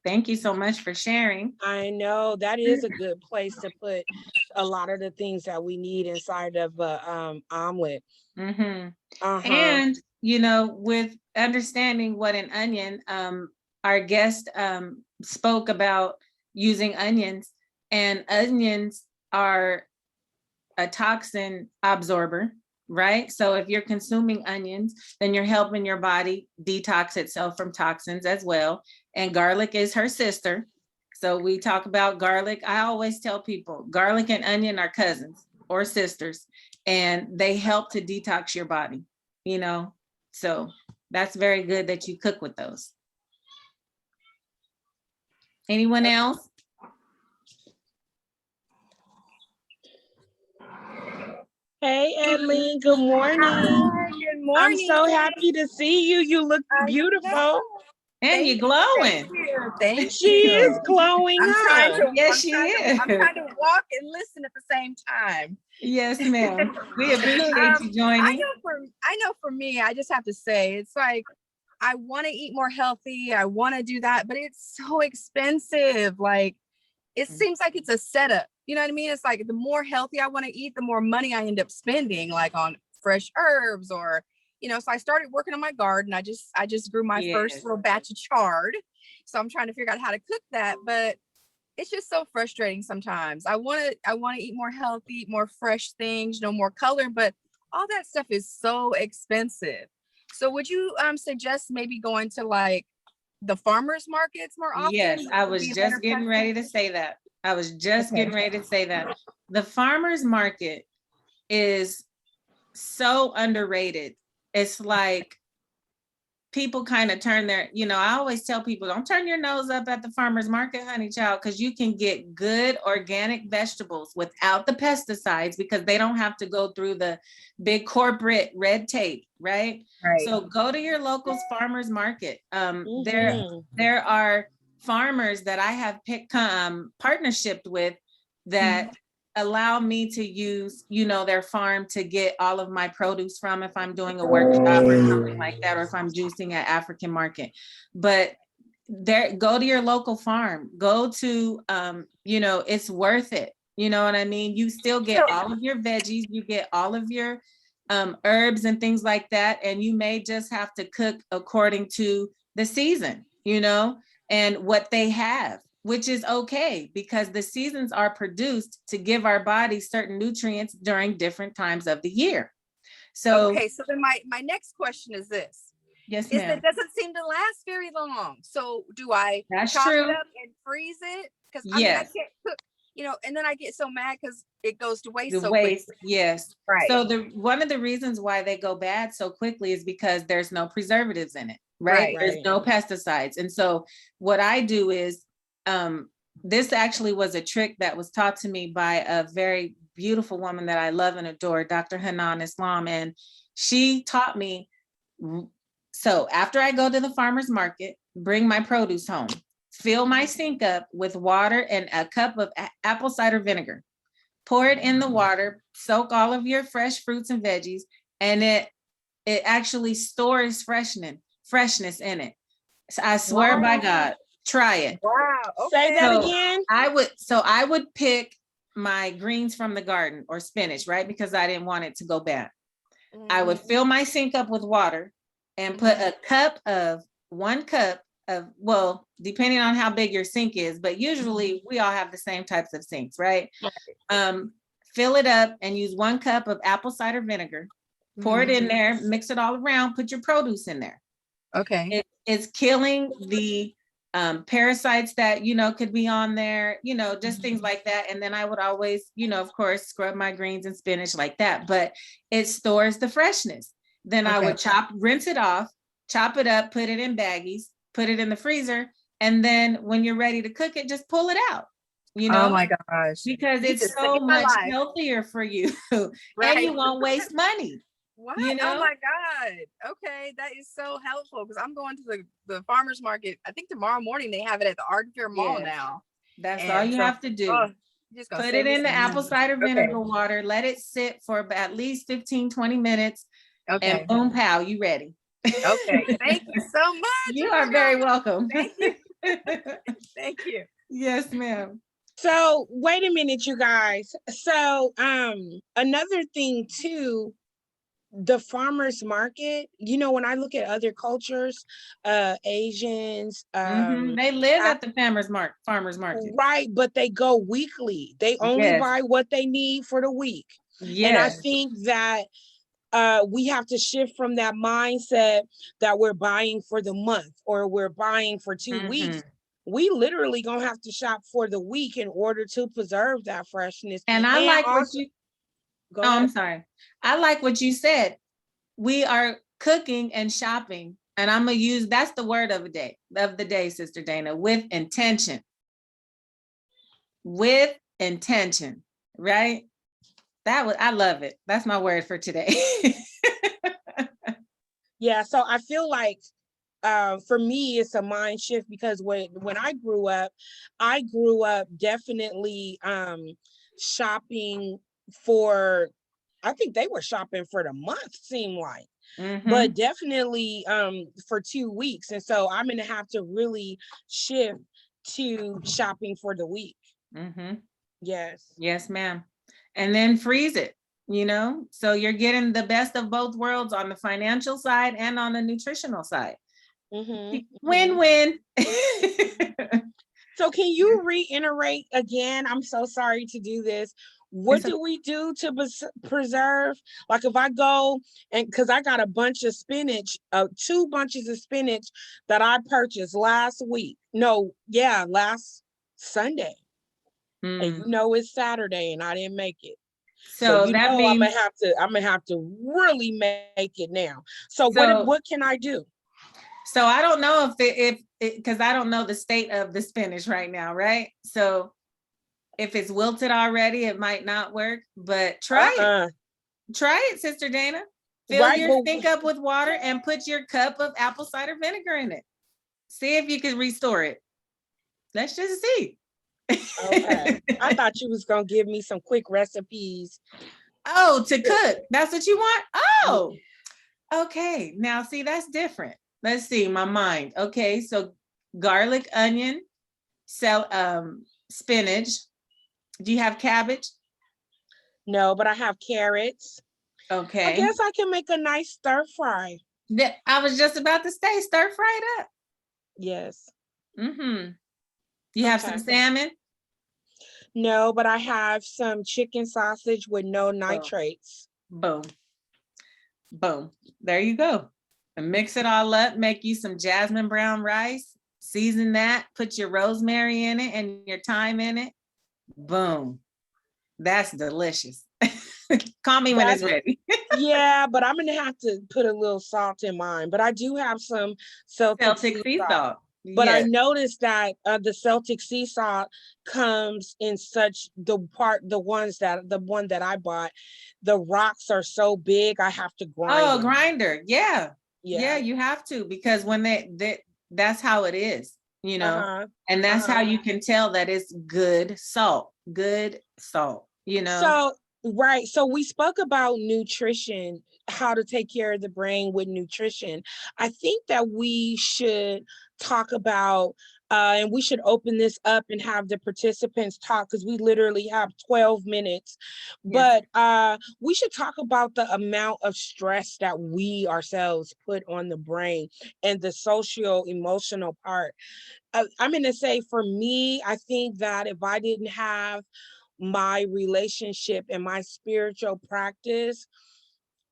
[SPEAKER 1] Thank you so much for sharing.
[SPEAKER 2] I know that is a good place to put a lot of the things that we need inside of a omelet.
[SPEAKER 1] And with understanding what an onion, our guest spoke about using onions, and onions are a toxin absorber, right? So if you're consuming onions, then you're helping your body detox itself from toxins as well. And garlic is her sister. So we talk about garlic. I always tell people garlic and onion are cousins or sisters, and they help to detox your body, so that's very good that you cook with those. Anyone else?
[SPEAKER 2] Hey, Edlene, good morning.
[SPEAKER 5] Hi, good morning.
[SPEAKER 2] I'm so happy to see you. You look beautiful.
[SPEAKER 1] And you're glowing.
[SPEAKER 5] Thank you.
[SPEAKER 2] She is glowing.
[SPEAKER 1] Yes, she is.
[SPEAKER 5] I'm trying to walk and listen at the same time.
[SPEAKER 1] Yes, ma'am. We appreciate you joining.
[SPEAKER 5] I know for me, I just have to say, it's like I want to eat more healthy. I want to do that, but it's so expensive. Like, it seems like it's a setup. You know what I mean? It's like the more healthy I want to eat, the more money I end up spending, like on fresh herbs or, so I started working on my garden. I just grew my first
[SPEAKER 1] Yes.
[SPEAKER 5] little batch of chard. So I'm trying to figure out how to cook that, but it's just so frustrating sometimes. I want to eat more healthy, eat more fresh things, more color, but all that stuff is so expensive. So would you suggest maybe going to like the farmers markets more often?
[SPEAKER 1] Yes, I
[SPEAKER 5] Would
[SPEAKER 1] was
[SPEAKER 5] be a
[SPEAKER 1] just
[SPEAKER 5] better
[SPEAKER 1] getting ready to say that. I was just
[SPEAKER 5] Okay.
[SPEAKER 1] getting ready to say that. The farmers market is so underrated. It's like people kind of turn their, I always tell people, don't turn your nose up at the farmer's market, honey child, because you can get good organic vegetables without the pesticides because they don't have to go through the big corporate red tape, right?
[SPEAKER 5] Right.
[SPEAKER 1] So go to your local farmer's market.
[SPEAKER 2] Mhm.
[SPEAKER 1] There are farmers that I have partnershiped with that allow me to use, their farm to get all of my produce from if I'm doing a workshop or something like that, or if I'm juicing at African market. But go to your local farm, go to, it's worth it. You know what I mean? You still get all of your veggies, you get all of your herbs and things like that. And you may just have to cook according to the season, and what they have, which is okay because the seasons are produced to give our bodies certain nutrients during different times of the year. So,
[SPEAKER 5] okay, so then my next question is this.
[SPEAKER 1] Yes,
[SPEAKER 5] Is
[SPEAKER 1] ma'am.
[SPEAKER 5] it doesn't seem to last very long. So do I
[SPEAKER 1] That's
[SPEAKER 5] chop
[SPEAKER 1] true.
[SPEAKER 5] it up and freeze it? Because I
[SPEAKER 1] Yes.
[SPEAKER 5] can't cook, and then I get so mad because it goes to waste
[SPEAKER 1] The
[SPEAKER 5] so quick.
[SPEAKER 1] waste, yes.
[SPEAKER 5] Right.
[SPEAKER 1] So one of the reasons why they go bad so quickly is because there's no preservatives in it, right?
[SPEAKER 5] Right.
[SPEAKER 1] There's no pesticides. And so what I do is, this actually was a trick that was taught to me by a very beautiful woman that I love and adore, Dr. Hanan Islam. And she taught me, so after I go to the farmer's market, bring my produce home, fill my sink up with water and a cup of apple cider vinegar. Pour it in the water, soak all of your fresh fruits and veggies, and it actually stores freshness in it. So I swear by God, try it.
[SPEAKER 5] Wow.
[SPEAKER 2] Say
[SPEAKER 5] Okay.
[SPEAKER 2] that
[SPEAKER 1] So
[SPEAKER 2] again.
[SPEAKER 1] I would pick my greens from the garden or spinach, right? Because I didn't want it to go bad. I would fill my sink up with water and put one cup of, well, depending on how big your sink is, but usually we all have the same types of sinks, right? Fill it up and use 1 cup of apple cider vinegar, pour it in there, mix it all around, put your produce in there.
[SPEAKER 5] Okay.
[SPEAKER 1] It's killing the parasites that, could be on there, just things like that. And then I would always, of course, scrub my greens and spinach like that, but it stores the freshness. Then I would rinse it off, chop it up, put it in baggies, put it in the freezer. And then when you're ready to cook it, just pull it out,
[SPEAKER 5] Oh my gosh.
[SPEAKER 1] because
[SPEAKER 5] You
[SPEAKER 1] it's
[SPEAKER 5] just
[SPEAKER 1] so
[SPEAKER 5] saved my
[SPEAKER 1] much
[SPEAKER 5] life.
[SPEAKER 1] healthier for you.
[SPEAKER 5] Right.
[SPEAKER 1] And you won't waste money.
[SPEAKER 5] What?
[SPEAKER 1] You know?
[SPEAKER 5] Oh my God. Okay. That is so helpful because I'm going to the farmer's market. I think tomorrow morning they have it at the Art Fair Mall
[SPEAKER 1] Yes.
[SPEAKER 5] now.
[SPEAKER 1] That's
[SPEAKER 5] And
[SPEAKER 1] all you
[SPEAKER 5] so-
[SPEAKER 1] have to do.
[SPEAKER 5] Oh, just gonna
[SPEAKER 1] Put
[SPEAKER 5] save
[SPEAKER 1] it
[SPEAKER 5] me
[SPEAKER 1] in the
[SPEAKER 5] some
[SPEAKER 1] apple
[SPEAKER 5] money.
[SPEAKER 1] cider
[SPEAKER 5] Okay.
[SPEAKER 1] vinegar water, let it sit for at least 15, 20 minutes,
[SPEAKER 5] Okay.
[SPEAKER 1] and boom, pow, you ready.
[SPEAKER 5] Okay. Thank you so much.
[SPEAKER 1] You
[SPEAKER 5] Oh
[SPEAKER 1] are
[SPEAKER 5] my
[SPEAKER 1] very
[SPEAKER 5] God.
[SPEAKER 1] welcome.
[SPEAKER 5] Thank you. Thank you.
[SPEAKER 1] Yes, ma'am.
[SPEAKER 2] So wait a minute, you guys. So another thing too, the farmers market, when I look at other cultures, Asians,
[SPEAKER 1] They live at the farmer's market.
[SPEAKER 2] right, but they go weekly. They only
[SPEAKER 1] Yes.
[SPEAKER 2] buy what they need for the week.
[SPEAKER 1] Yes.
[SPEAKER 2] And I think that we have to shift from that mindset that we're buying for the month or we're buying for 2 weeks. We literally gonna have to shop for the week in order to preserve that freshness.
[SPEAKER 1] And I like what
[SPEAKER 2] also,
[SPEAKER 1] you,
[SPEAKER 2] go
[SPEAKER 1] oh,
[SPEAKER 2] ahead.
[SPEAKER 1] I'm sorry. I like what you said. We are cooking and shopping, and I'm gonna use, that's the word of the day, Sister Dana, with intention. With intention, right? I love it. That's my word for today.
[SPEAKER 2] Yeah, so I feel like for me it's a mind shift because when I grew up definitely shopping for, I think they were shopping for the month, seemed like. but definitely for 2 weeks. And so I'm going to have to really shift to shopping for the week. Yes.
[SPEAKER 1] Yes, ma'am. And then freeze it, so you're getting the best of both worlds on the financial side and on the nutritional side. Win-win.
[SPEAKER 2] So can you reiterate again? I'm so sorry to do this. What do we do to preserve? Like if I go and because I got a bunch of spinach, 2 bunches of spinach that I purchased last Sunday. And it's Saturday and I didn't make it. So
[SPEAKER 1] that means
[SPEAKER 2] I'm gonna have to really make it now. So what can I do?
[SPEAKER 1] So I don't know if because I don't know the state of the spinach right now, right? So if it's wilted already, it might not work, but try it. Try it, Sister Dana. Fill your sink up with water and put your cup of apple cider vinegar in it. See if you can restore it. Let's just see.
[SPEAKER 2] Okay. I thought you was gonna give me some quick recipes.
[SPEAKER 1] Oh, to cook. That's what you want? Oh, okay. Now see, that's different. Let's see, my mind. Okay, so garlic, onion, spinach. Do you have cabbage?
[SPEAKER 2] No, but I have carrots.
[SPEAKER 1] Okay.
[SPEAKER 2] I guess I can make a nice stir fry.
[SPEAKER 1] I was just about to say stir fry it up.
[SPEAKER 2] Yes.
[SPEAKER 1] You have some salmon?
[SPEAKER 2] No, but I have some chicken sausage with no nitrates.
[SPEAKER 1] Boom. Boom. There you go. And mix it all up, make you some jasmine brown rice, season that, put your rosemary in it and your thyme in it. Boom. That's delicious. Call me when it's ready.
[SPEAKER 2] Yeah, but I'm going to have to put a little salt in mine. But I do have some Celtic sea salt. But I noticed that the Celtic sea salt comes in the one that I bought, the rocks are so big, I have to grind.
[SPEAKER 1] Oh, grinder. Yeah. Yeah, you have to, because when that's how it is, and that's how you can tell that it's good salt,
[SPEAKER 2] So, right. So we spoke about nutrition, how to take care of the brain with nutrition. I think that we should talk about, and we should open this up and have the participants talk, because we literally have 12 minutes. Yes. But we should talk about the amount of stress that we ourselves put on the brain and the socio-emotional part. I'm going to say, for me, I think that if I didn't have my relationship and my spiritual practice,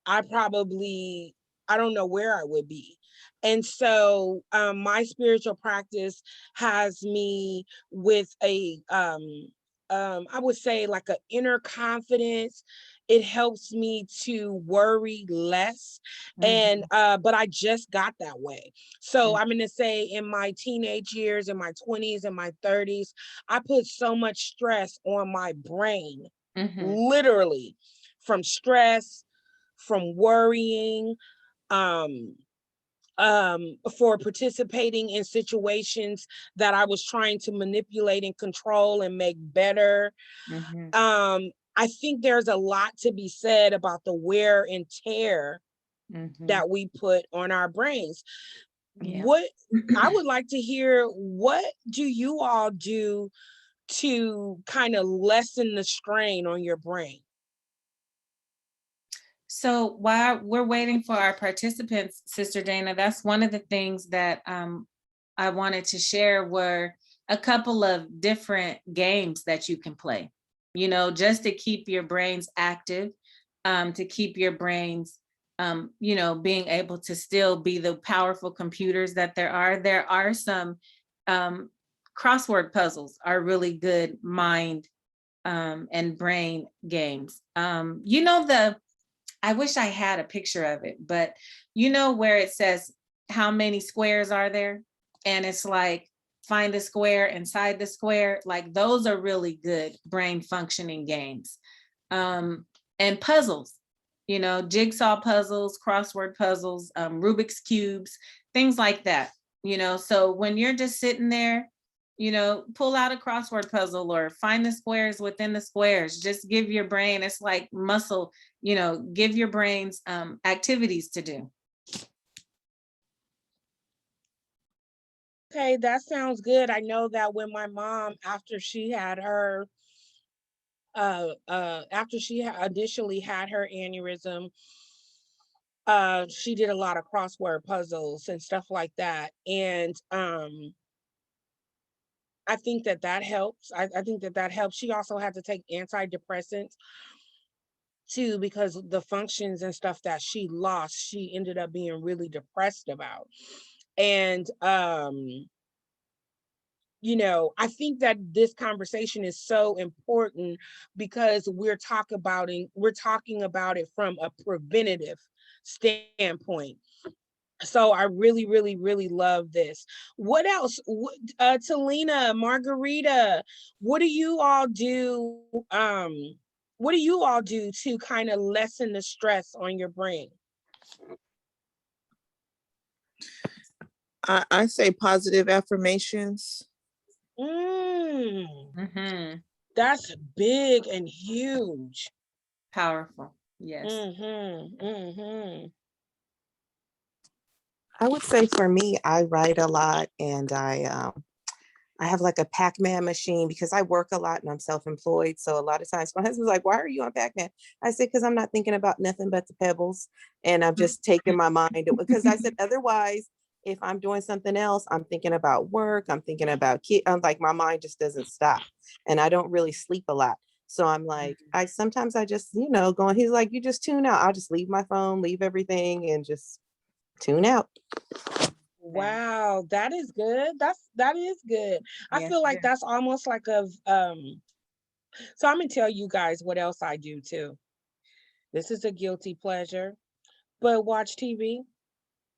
[SPEAKER 2] I don't know where I would be. And so my spiritual practice has me with I would say like an inner confidence. It helps me to worry less. And but I just got that way. So I'm going to say in my teenage years, in my 20s and my 30s, I put so much stress on my brain, literally, from stress, from worrying, for participating in situations that I was trying to manipulate and control and make better. I think there's a lot to be said about the wear and tear that we put on our brains. What I would like to hear, what do you all do to kind of lessen the strain on your brain?
[SPEAKER 1] So while we're waiting for our participants, Sister Dana, that's one of the things that I wanted to share were a couple of different games that you can play, just to keep your brains active, to keep your brains, being able to still be the powerful computers that there are. There are some crossword puzzles are really good mind and brain games. I wish I had a picture of it, but where it says how many squares are there? And it's like, find the square inside the square. Like, those are really good brain functioning games. And puzzles, jigsaw puzzles, crossword puzzles, Rubik's cubes, things like that. So when you're just sitting there pull out a crossword puzzle or find the squares within the squares. Just give your brain, it's like muscle, give your brains activities to do.
[SPEAKER 2] Okay, that sounds good. I know that when my mom, after she had her, initially had her aneurysm, she did a lot of crossword puzzles and stuff like that. And I think that helps. I think that helps. She also had to take antidepressants too, because the functions and stuff that she lost, she ended up being really depressed about. And I think that this conversation is so important because we're talking about it from a preventative standpoint. So I really, really, really love this. What else? Talina, Margarita, what do you all do? What do you all do to kind of lessen the stress on your brain?
[SPEAKER 3] I say positive affirmations.
[SPEAKER 1] Mm-hmm.
[SPEAKER 2] That's big and huge.
[SPEAKER 1] Powerful. Yes.
[SPEAKER 6] I would say for me, I write a lot, and I have like a Pac-Man machine because I work a lot and I'm self-employed. So a lot of times my husband's like, why are you on Pac-Man? I said, because I'm not thinking about nothing but the pebbles. And I'm just taking my mind, because I said, otherwise, if I'm doing something else, I'm thinking about work, I'm thinking about kids. I'm like, my mind just doesn't stop. And I don't really sleep a lot. So I'm like, sometimes I just, going, he's like, you just tune out. I'll just leave my phone, leave everything, and just tune out.
[SPEAKER 2] Wow, that is good. That is good. I feel like that's almost like so I'm gonna tell you guys what else I do too. This is a guilty pleasure, but watch TV.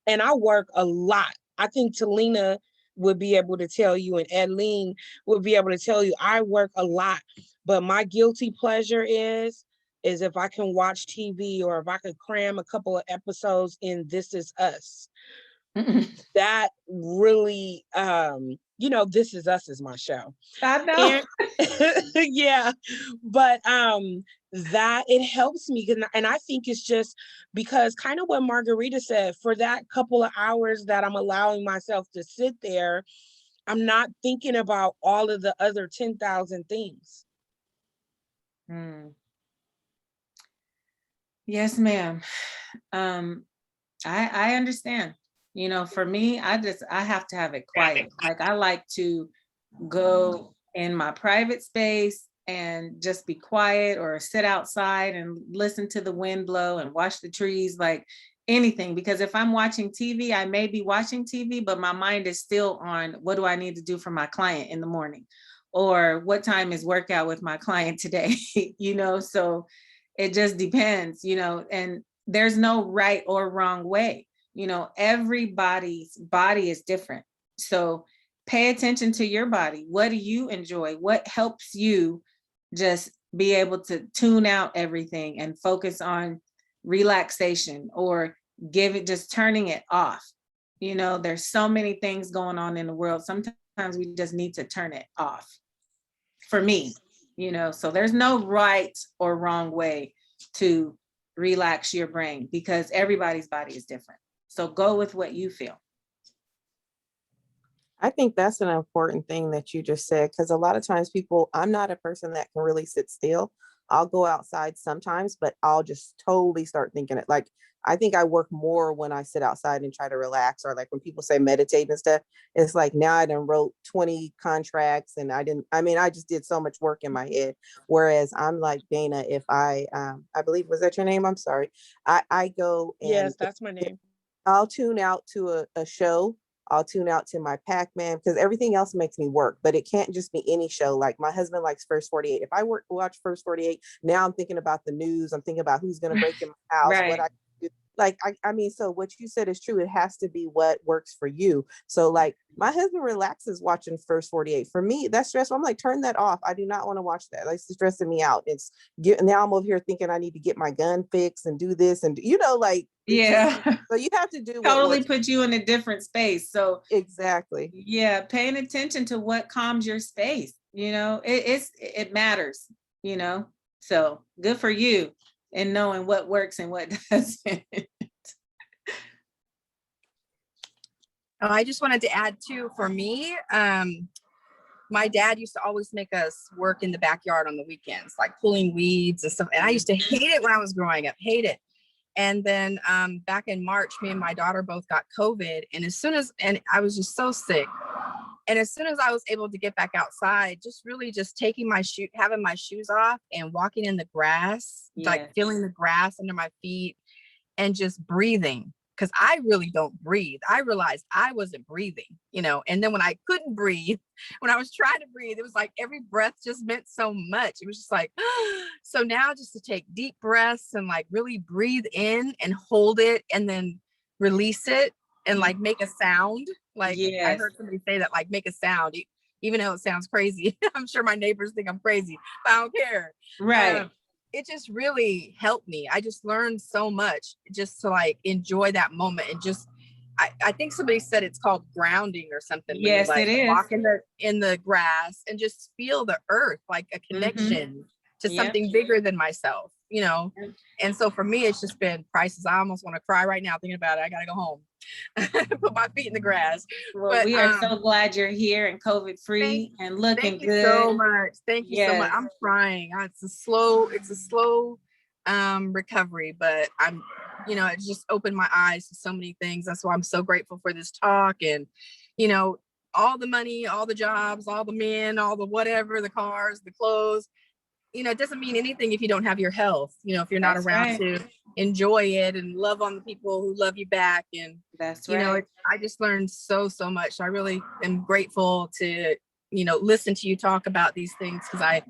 [SPEAKER 2] And I work a lot. I think Talina would be able to tell you, and Edleen would be able to tell you, I work a lot. But my guilty pleasure is if I can watch TV, or if I could cram a couple of episodes in This Is Us. That really, This Is Us is my show.
[SPEAKER 1] I know.
[SPEAKER 2] Yeah, but that it helps me, and I think it's just because kind of what Margarita said, for that couple of hours that I'm allowing myself to sit there, I'm not thinking about all of the other 10,000 things.
[SPEAKER 1] Yes, ma'am. I understand. For me, I have to have it quiet. Like, I like to go in my private space and just be quiet, or sit outside and listen to the wind blow and watch the trees, like anything. Because if I'm watching TV, I may be watching TV, but my mind is still on, what do I need to do for my client in the morning? Or what time is workout with my client today? So it just depends, and there's no right or wrong way. Everybody's body is different. So pay attention to your body. What do you enjoy? What helps you just be able to tune out everything and focus on relaxation, or just turning it off? There's so many things going on in the world. Sometimes we just need to turn it off. For me, so there's no right or wrong way to relax your brain, because everybody's body is different. So go with what you feel.
[SPEAKER 6] I think that's an important thing that you just said, because a lot of times I'm not a person that can really sit still. I'll go outside sometimes, but I'll just totally start thinking it. Like, I think I work more when I sit outside and try to relax, or like when people say meditate and stuff, it's like, now I done wrote 20 contracts and I just did so much work in my head. Whereas I'm like, Dana, if I believe, was that your name? I'm sorry. I go and
[SPEAKER 2] Yes, that's my name.
[SPEAKER 6] I'll tune out to a show. I'll tune out to my Pac-Man, because everything else makes me work, but it can't just be any show. Like, my husband likes First 48. If I watch First 48, now I'm thinking about the news. I'm thinking about who's going to break in my house,
[SPEAKER 1] Right.
[SPEAKER 6] what I do. like, I mean, so what you said is true. It has to be what works for you. So like my husband relaxes watching First 48. For me, that's stressful. I'm like, turn that off. I do not want to watch that. Like, it's stressing me out. It's now I'm over here thinking I need to get my gun fixed and do this and like,
[SPEAKER 1] Yeah.
[SPEAKER 6] so you have to do what
[SPEAKER 1] Totally
[SPEAKER 6] works.
[SPEAKER 1] put you in a different space. So
[SPEAKER 6] Exactly.
[SPEAKER 1] yeah, paying attention to what calms your space, it matters, so good for you and knowing what works and what doesn't.
[SPEAKER 5] Oh, I just wanted to add too, for me, my dad used to always make us work in the backyard on the weekends, like pulling weeds and stuff. And I used to hate it when I was growing up, hate it. And then back in March, me and my daughter both got COVID. And I was just so sick. And as soon as I was able to get back outside, just taking having my shoes off and walking in the grass, like feeling the grass under my feet and just breathing. Because I really don't breathe. I realized I wasn't breathing, and then when I couldn't breathe, when I was trying to breathe, it was like every breath just meant so much. It was just like, so now just to take deep breaths and like really breathe in and hold it and then release it and like make a sound. Like I heard somebody say that, like make a sound, even though it sounds crazy. I'm sure my neighbors think I'm crazy, but I don't care.
[SPEAKER 1] Right.
[SPEAKER 5] It just really helped me. I just learned so much just to like enjoy that moment and just, I think somebody said it's called grounding or something.
[SPEAKER 1] Yes,
[SPEAKER 5] like
[SPEAKER 1] it is.
[SPEAKER 5] Walk in the grass and just feel the earth, like a connection to something bigger than myself, And so for me, it's just been priceless. I almost want to cry right now thinking about it. I got to go home, put my feet in the grass.
[SPEAKER 1] Well, we are so glad you're here and COVID free and looking good.
[SPEAKER 5] Thank you so much. Thank you so much. I'm trying. It's a slow recovery, but I'm, it just opened my eyes to so many things. That's why I'm so grateful for this talk and, all the money, all the jobs, all the men, all the whatever, the cars, the clothes, it doesn't mean anything if you don't have your health, if you're not around to enjoy it and love on the people who love you back. And
[SPEAKER 1] that's right.
[SPEAKER 5] I just learned so much. I really am grateful to, listen to you talk about these things because I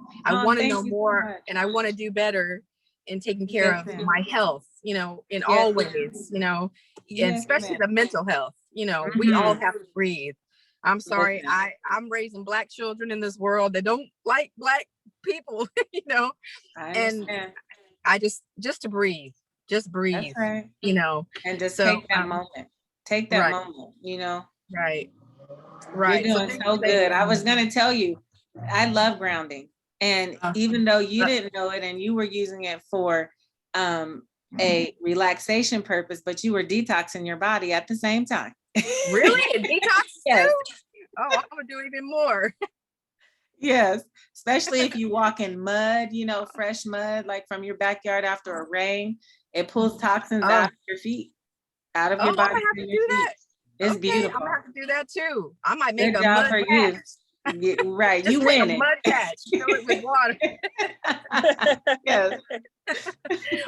[SPEAKER 5] want to know more and I want to do better in taking care of my health, in all ways, and especially the mental health, we all have to breathe. I'm sorry. I'm raising Black children in this world that don't like Black people, and I just to breathe, just breathe,
[SPEAKER 1] right. And just take that moment,
[SPEAKER 5] Right.
[SPEAKER 1] You're doing so good. I was going to tell you, I love grounding. And even though you didn't know it and you were using it for a relaxation purpose, but you were detoxing your body at the same time.
[SPEAKER 5] Really? A detox too? Oh, I'm gonna do even more.
[SPEAKER 1] Yes, especially if you walk in mud, fresh mud, like from your backyard after a rain, it pulls toxins out of your feet, out of your body.
[SPEAKER 5] I'm gonna have to do that.
[SPEAKER 1] It's beautiful.
[SPEAKER 5] I'm gonna have to do that too. I might make
[SPEAKER 1] Good
[SPEAKER 5] a
[SPEAKER 1] job
[SPEAKER 5] mud
[SPEAKER 1] for
[SPEAKER 5] patch.
[SPEAKER 1] you. Right,
[SPEAKER 5] Just
[SPEAKER 1] you
[SPEAKER 5] make
[SPEAKER 1] win
[SPEAKER 5] a
[SPEAKER 1] it.
[SPEAKER 5] mud patch, fill it with water.
[SPEAKER 1] Yes.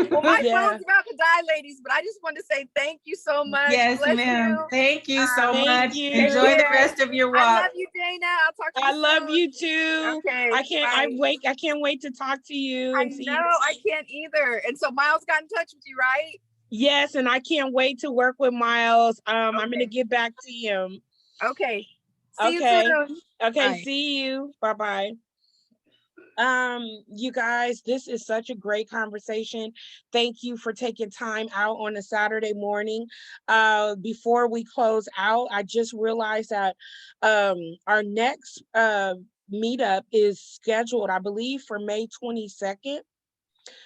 [SPEAKER 5] Well, my phone's about to die, ladies, but I just want to say thank you so much.
[SPEAKER 1] Yes,
[SPEAKER 5] Bless
[SPEAKER 1] ma'am.
[SPEAKER 5] you.
[SPEAKER 1] Thank you so much.
[SPEAKER 2] you.
[SPEAKER 1] Enjoy the rest of your walk.
[SPEAKER 5] I love you, Dana. I'll talk to you
[SPEAKER 2] I
[SPEAKER 5] soon.
[SPEAKER 2] love you too.
[SPEAKER 5] Okay.
[SPEAKER 2] I can't wait to talk to you.
[SPEAKER 5] I can't either. And so Miles got in touch with you, right?
[SPEAKER 2] Yes, and I can't wait to work with Miles. I'm gonna get back to him.
[SPEAKER 5] Okay. See you soon.
[SPEAKER 2] Okay,
[SPEAKER 5] Bye.
[SPEAKER 2] see you. Bye-bye. You guys, this is such a great conversation. Thank you for taking time out on a Saturday morning. Before we close out, I just realized that our next meetup is scheduled, I believe, for May 22nd.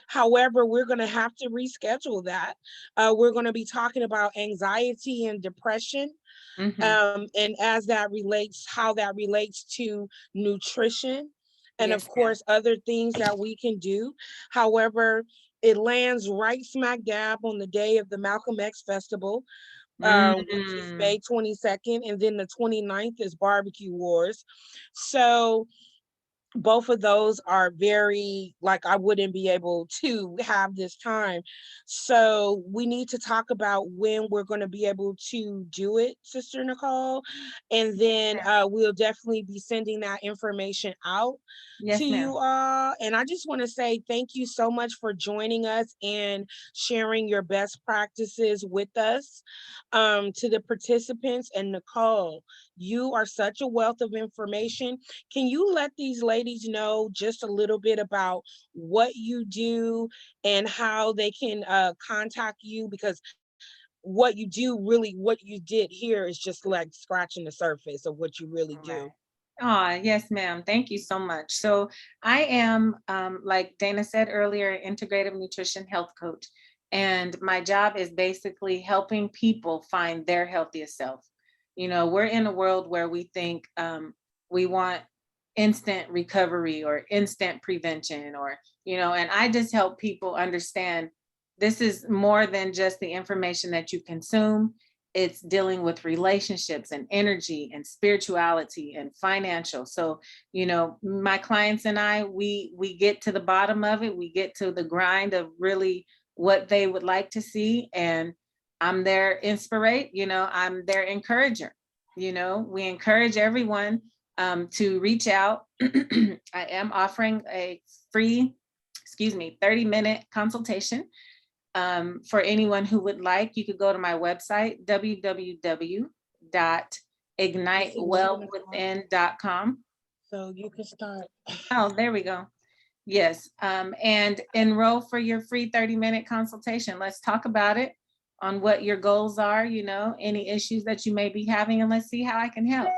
[SPEAKER 2] However, we're going to have to reschedule that. We're going to be talking about anxiety and depression. And as that relates, how that relates to nutrition. And of course, other things that we can do. However, it lands right smack dab on the day of the Malcolm X Festival, which is May 22nd. And then the 29th is Barbecue Wars. So both of those are very, like, I wouldn't be able to have this time. So we need to talk about when we're going to be able to do it, Sister Nicole. And then we'll definitely be sending that information out to
[SPEAKER 1] Yes, ma'am.
[SPEAKER 2] you all. And I just want to say thank you so much for joining us and sharing your best practices with us. To the participants, and Nicole, you are such a wealth of information. Can you let these ladies know just a little bit about what you do and how they can contact you? Because what you do, really, what you did here is just like scratching the surface of what you really do.
[SPEAKER 1] Yes, ma'am. Thank you so much. So I am, like Dana said earlier, integrative nutrition health coach. And my job is basically helping people find their healthiest self. You know, we're in a world where we think we want instant recovery or instant prevention, or, you know, and I just help people understand this is more than just the information that you consume. It's dealing with relationships and energy and spirituality and financial. So, you know, my clients and I, we get to the bottom of it. We get to the grind of really what they would like to see. And I'm their I'm their encourager. You know, we encourage everyone to reach out. I am offering a free, 30-minute consultation for anyone who would like. You could go to my website, www.ignitewellwithin.com.
[SPEAKER 2] So you can start.
[SPEAKER 1] Oh, there we go. Yes. And enroll for your free 30-minute consultation. Let's talk about it, on what your goals are, you know, any issues that you may be having, and let's see how I can help.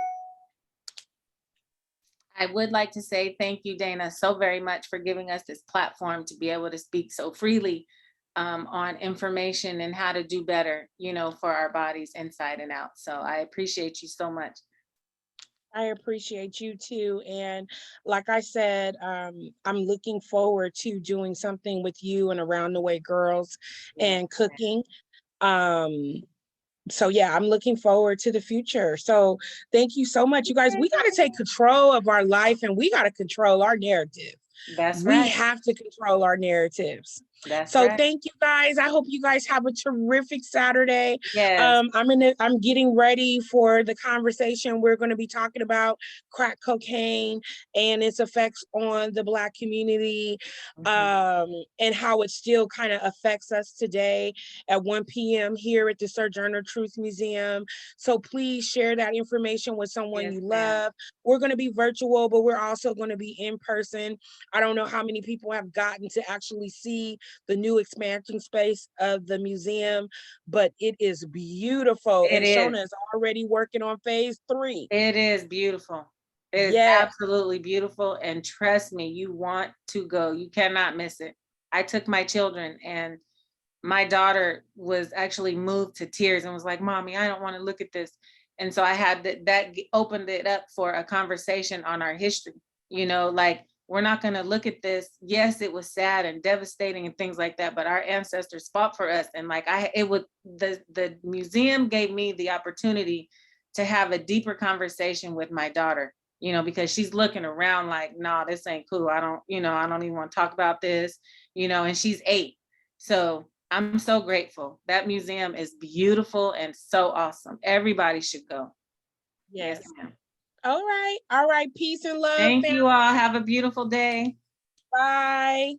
[SPEAKER 1] I would like to say thank you, Dana, so very much for giving us this platform to be able to speak so freely on information and how to do better, you know, for our bodies inside and out. So I appreciate you so much.
[SPEAKER 2] I appreciate you too. And like I said, I'm looking forward to doing something with you and Around the Way Girls and cooking. So yeah, I'm looking forward to the future. So thank you so much, you guys. We got to take control of our life, and we got to control our narrative.
[SPEAKER 1] That's
[SPEAKER 2] We
[SPEAKER 1] right.
[SPEAKER 2] have to control our narratives.
[SPEAKER 1] That's
[SPEAKER 2] So
[SPEAKER 1] right.
[SPEAKER 2] thank you guys. I hope you guys have a terrific Saturday.
[SPEAKER 1] Yes.
[SPEAKER 2] I'm getting ready for the conversation. We're going to be talking about crack cocaine and its effects on the Black community, and how it still kind of affects us today at 1 p.m. here at the Sojourner Truth Museum. So please share that information with someone
[SPEAKER 1] Yes,
[SPEAKER 2] you
[SPEAKER 1] ma'am.
[SPEAKER 2] love. We're going to be virtual, but we're also going to be in person. I don't know how many people have gotten to actually see the new expansion space of the museum, but it is beautiful.
[SPEAKER 1] It
[SPEAKER 2] And
[SPEAKER 1] is.
[SPEAKER 2] Shona is already working on phase 3.
[SPEAKER 1] It is beautiful. It is
[SPEAKER 2] Yes.
[SPEAKER 1] absolutely beautiful. And trust me, you want to go. You cannot miss it. I took my children, and my daughter was actually moved to tears and was like, Mommy, I don't want to look at this. And so I had that opened it up for a conversation on our history. You know, like, we're not going to look at this. Yes, it was sad and devastating and things like that, but our ancestors fought for us. And like, the museum gave me the opportunity to have a deeper conversation with my daughter, you know, because she's looking around like, nah, this ain't cool. I don't even want to talk about this, you know, and she's 8. So I'm so grateful. That museum is beautiful and so awesome. Everybody should go.
[SPEAKER 2] Yes.
[SPEAKER 1] Ma'am.
[SPEAKER 2] All right. Peace and love.
[SPEAKER 1] Thank you all. Have a beautiful day.
[SPEAKER 2] Bye.